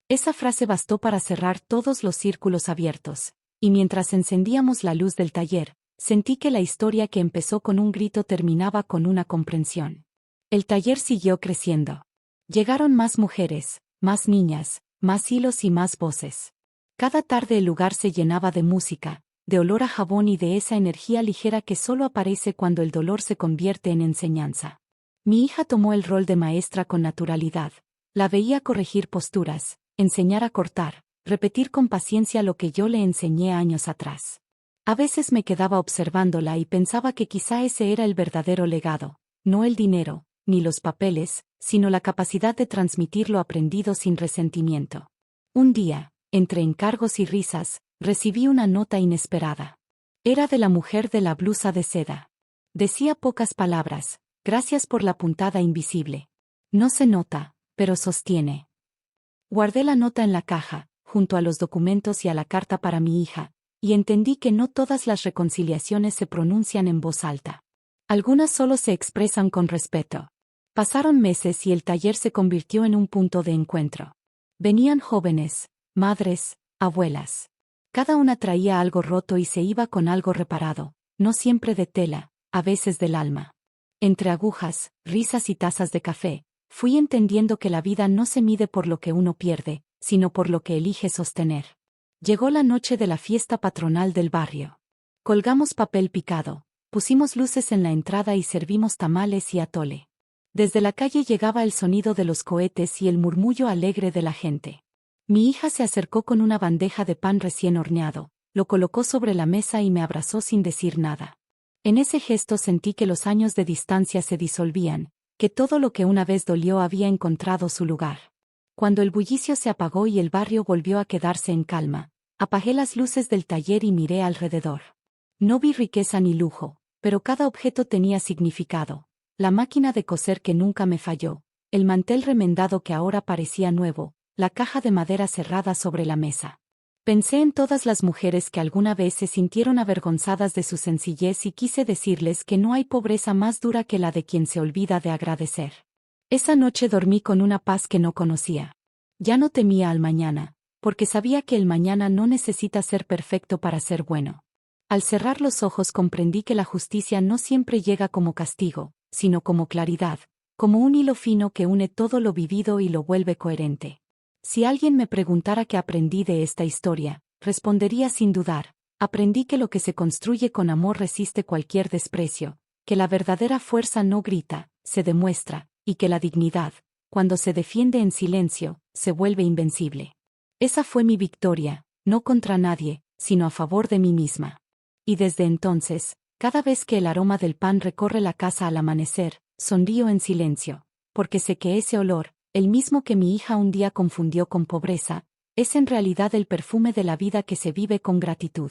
Esa frase bastó para cerrar todos los círculos abiertos. Y mientras encendíamos la luz del taller, sentí que la historia que empezó con un grito terminaba con una comprensión. El taller siguió creciendo. Llegaron más mujeres, más niñas, más hilos y más voces. Cada tarde el lugar se llenaba de música, de olor a jabón y de esa energía ligera que solo aparece cuando el dolor se convierte en enseñanza. Mi hija tomó el rol de maestra con naturalidad. La veía corregir posturas, enseñar a cortar, repetir con paciencia lo que yo le enseñé años atrás. A veces me quedaba observándola y pensaba que quizá ese era el verdadero legado, no el dinero, ni los papeles, sino la capacidad de transmitir lo aprendido sin resentimiento. Un día, entre encargos y risas, recibí una nota inesperada. Era de la mujer de la blusa de seda. Decía pocas palabras: gracias por la puntada invisible. No se nota, pero sostiene. Guardé la nota en la caja, junto a los documentos y a la carta para mi hija, y entendí que no todas las reconciliaciones se pronuncian en voz alta. Algunas solo se expresan con respeto. Pasaron meses y el taller se convirtió en un punto de encuentro. Venían jóvenes, madres, abuelas. Cada una traía algo roto y se iba con algo reparado, no siempre de tela, a veces del alma. Entre agujas, risas y tazas de café, fui entendiendo que la vida no se mide por lo que uno pierde, sino por lo que elige sostener. Llegó la noche de la fiesta patronal del barrio. Colgamos papel picado, pusimos luces en la entrada y servimos tamales y atole. Desde la calle llegaba el sonido de los cohetes y el murmullo alegre de la gente. Mi hija se acercó con una bandeja de pan recién horneado, lo colocó sobre la mesa y me abrazó sin decir nada. En ese gesto sentí que los años de distancia se disolvían, que todo lo que una vez dolió había encontrado su lugar. Cuando el bullicio se apagó y el barrio volvió a quedarse en calma, apagué las luces del taller y miré alrededor. No vi riqueza ni lujo, pero cada objeto tenía significado. La máquina de coser que nunca me falló, el mantel remendado que ahora parecía nuevo, la caja de madera cerrada sobre la mesa. Pensé en todas las mujeres que alguna vez se sintieron avergonzadas de su sencillez y quise decirles que no hay pobreza más dura que la de quien se olvida de agradecer. Esa noche dormí con una paz que no conocía. Ya no temía al mañana, porque sabía que el mañana no necesita ser perfecto para ser bueno. Al cerrar los ojos comprendí que la justicia no siempre llega como castigo, sino como claridad, como un hilo fino que une todo lo vivido y lo vuelve coherente. Si alguien me preguntara qué aprendí de esta historia, respondería sin dudar: aprendí que lo que se construye con amor resiste cualquier desprecio, que la verdadera fuerza no grita, se demuestra, y que la dignidad, cuando se defiende en silencio, se vuelve invencible. Esa fue mi victoria, no contra nadie, sino a favor de mí misma. Y desde entonces, cada vez que el aroma del pan recorre la casa al amanecer, sonrío en silencio, porque sé que ese olor, el mismo que mi hija un día confundió con pobreza, es en realidad el perfume de la vida que se vive con gratitud.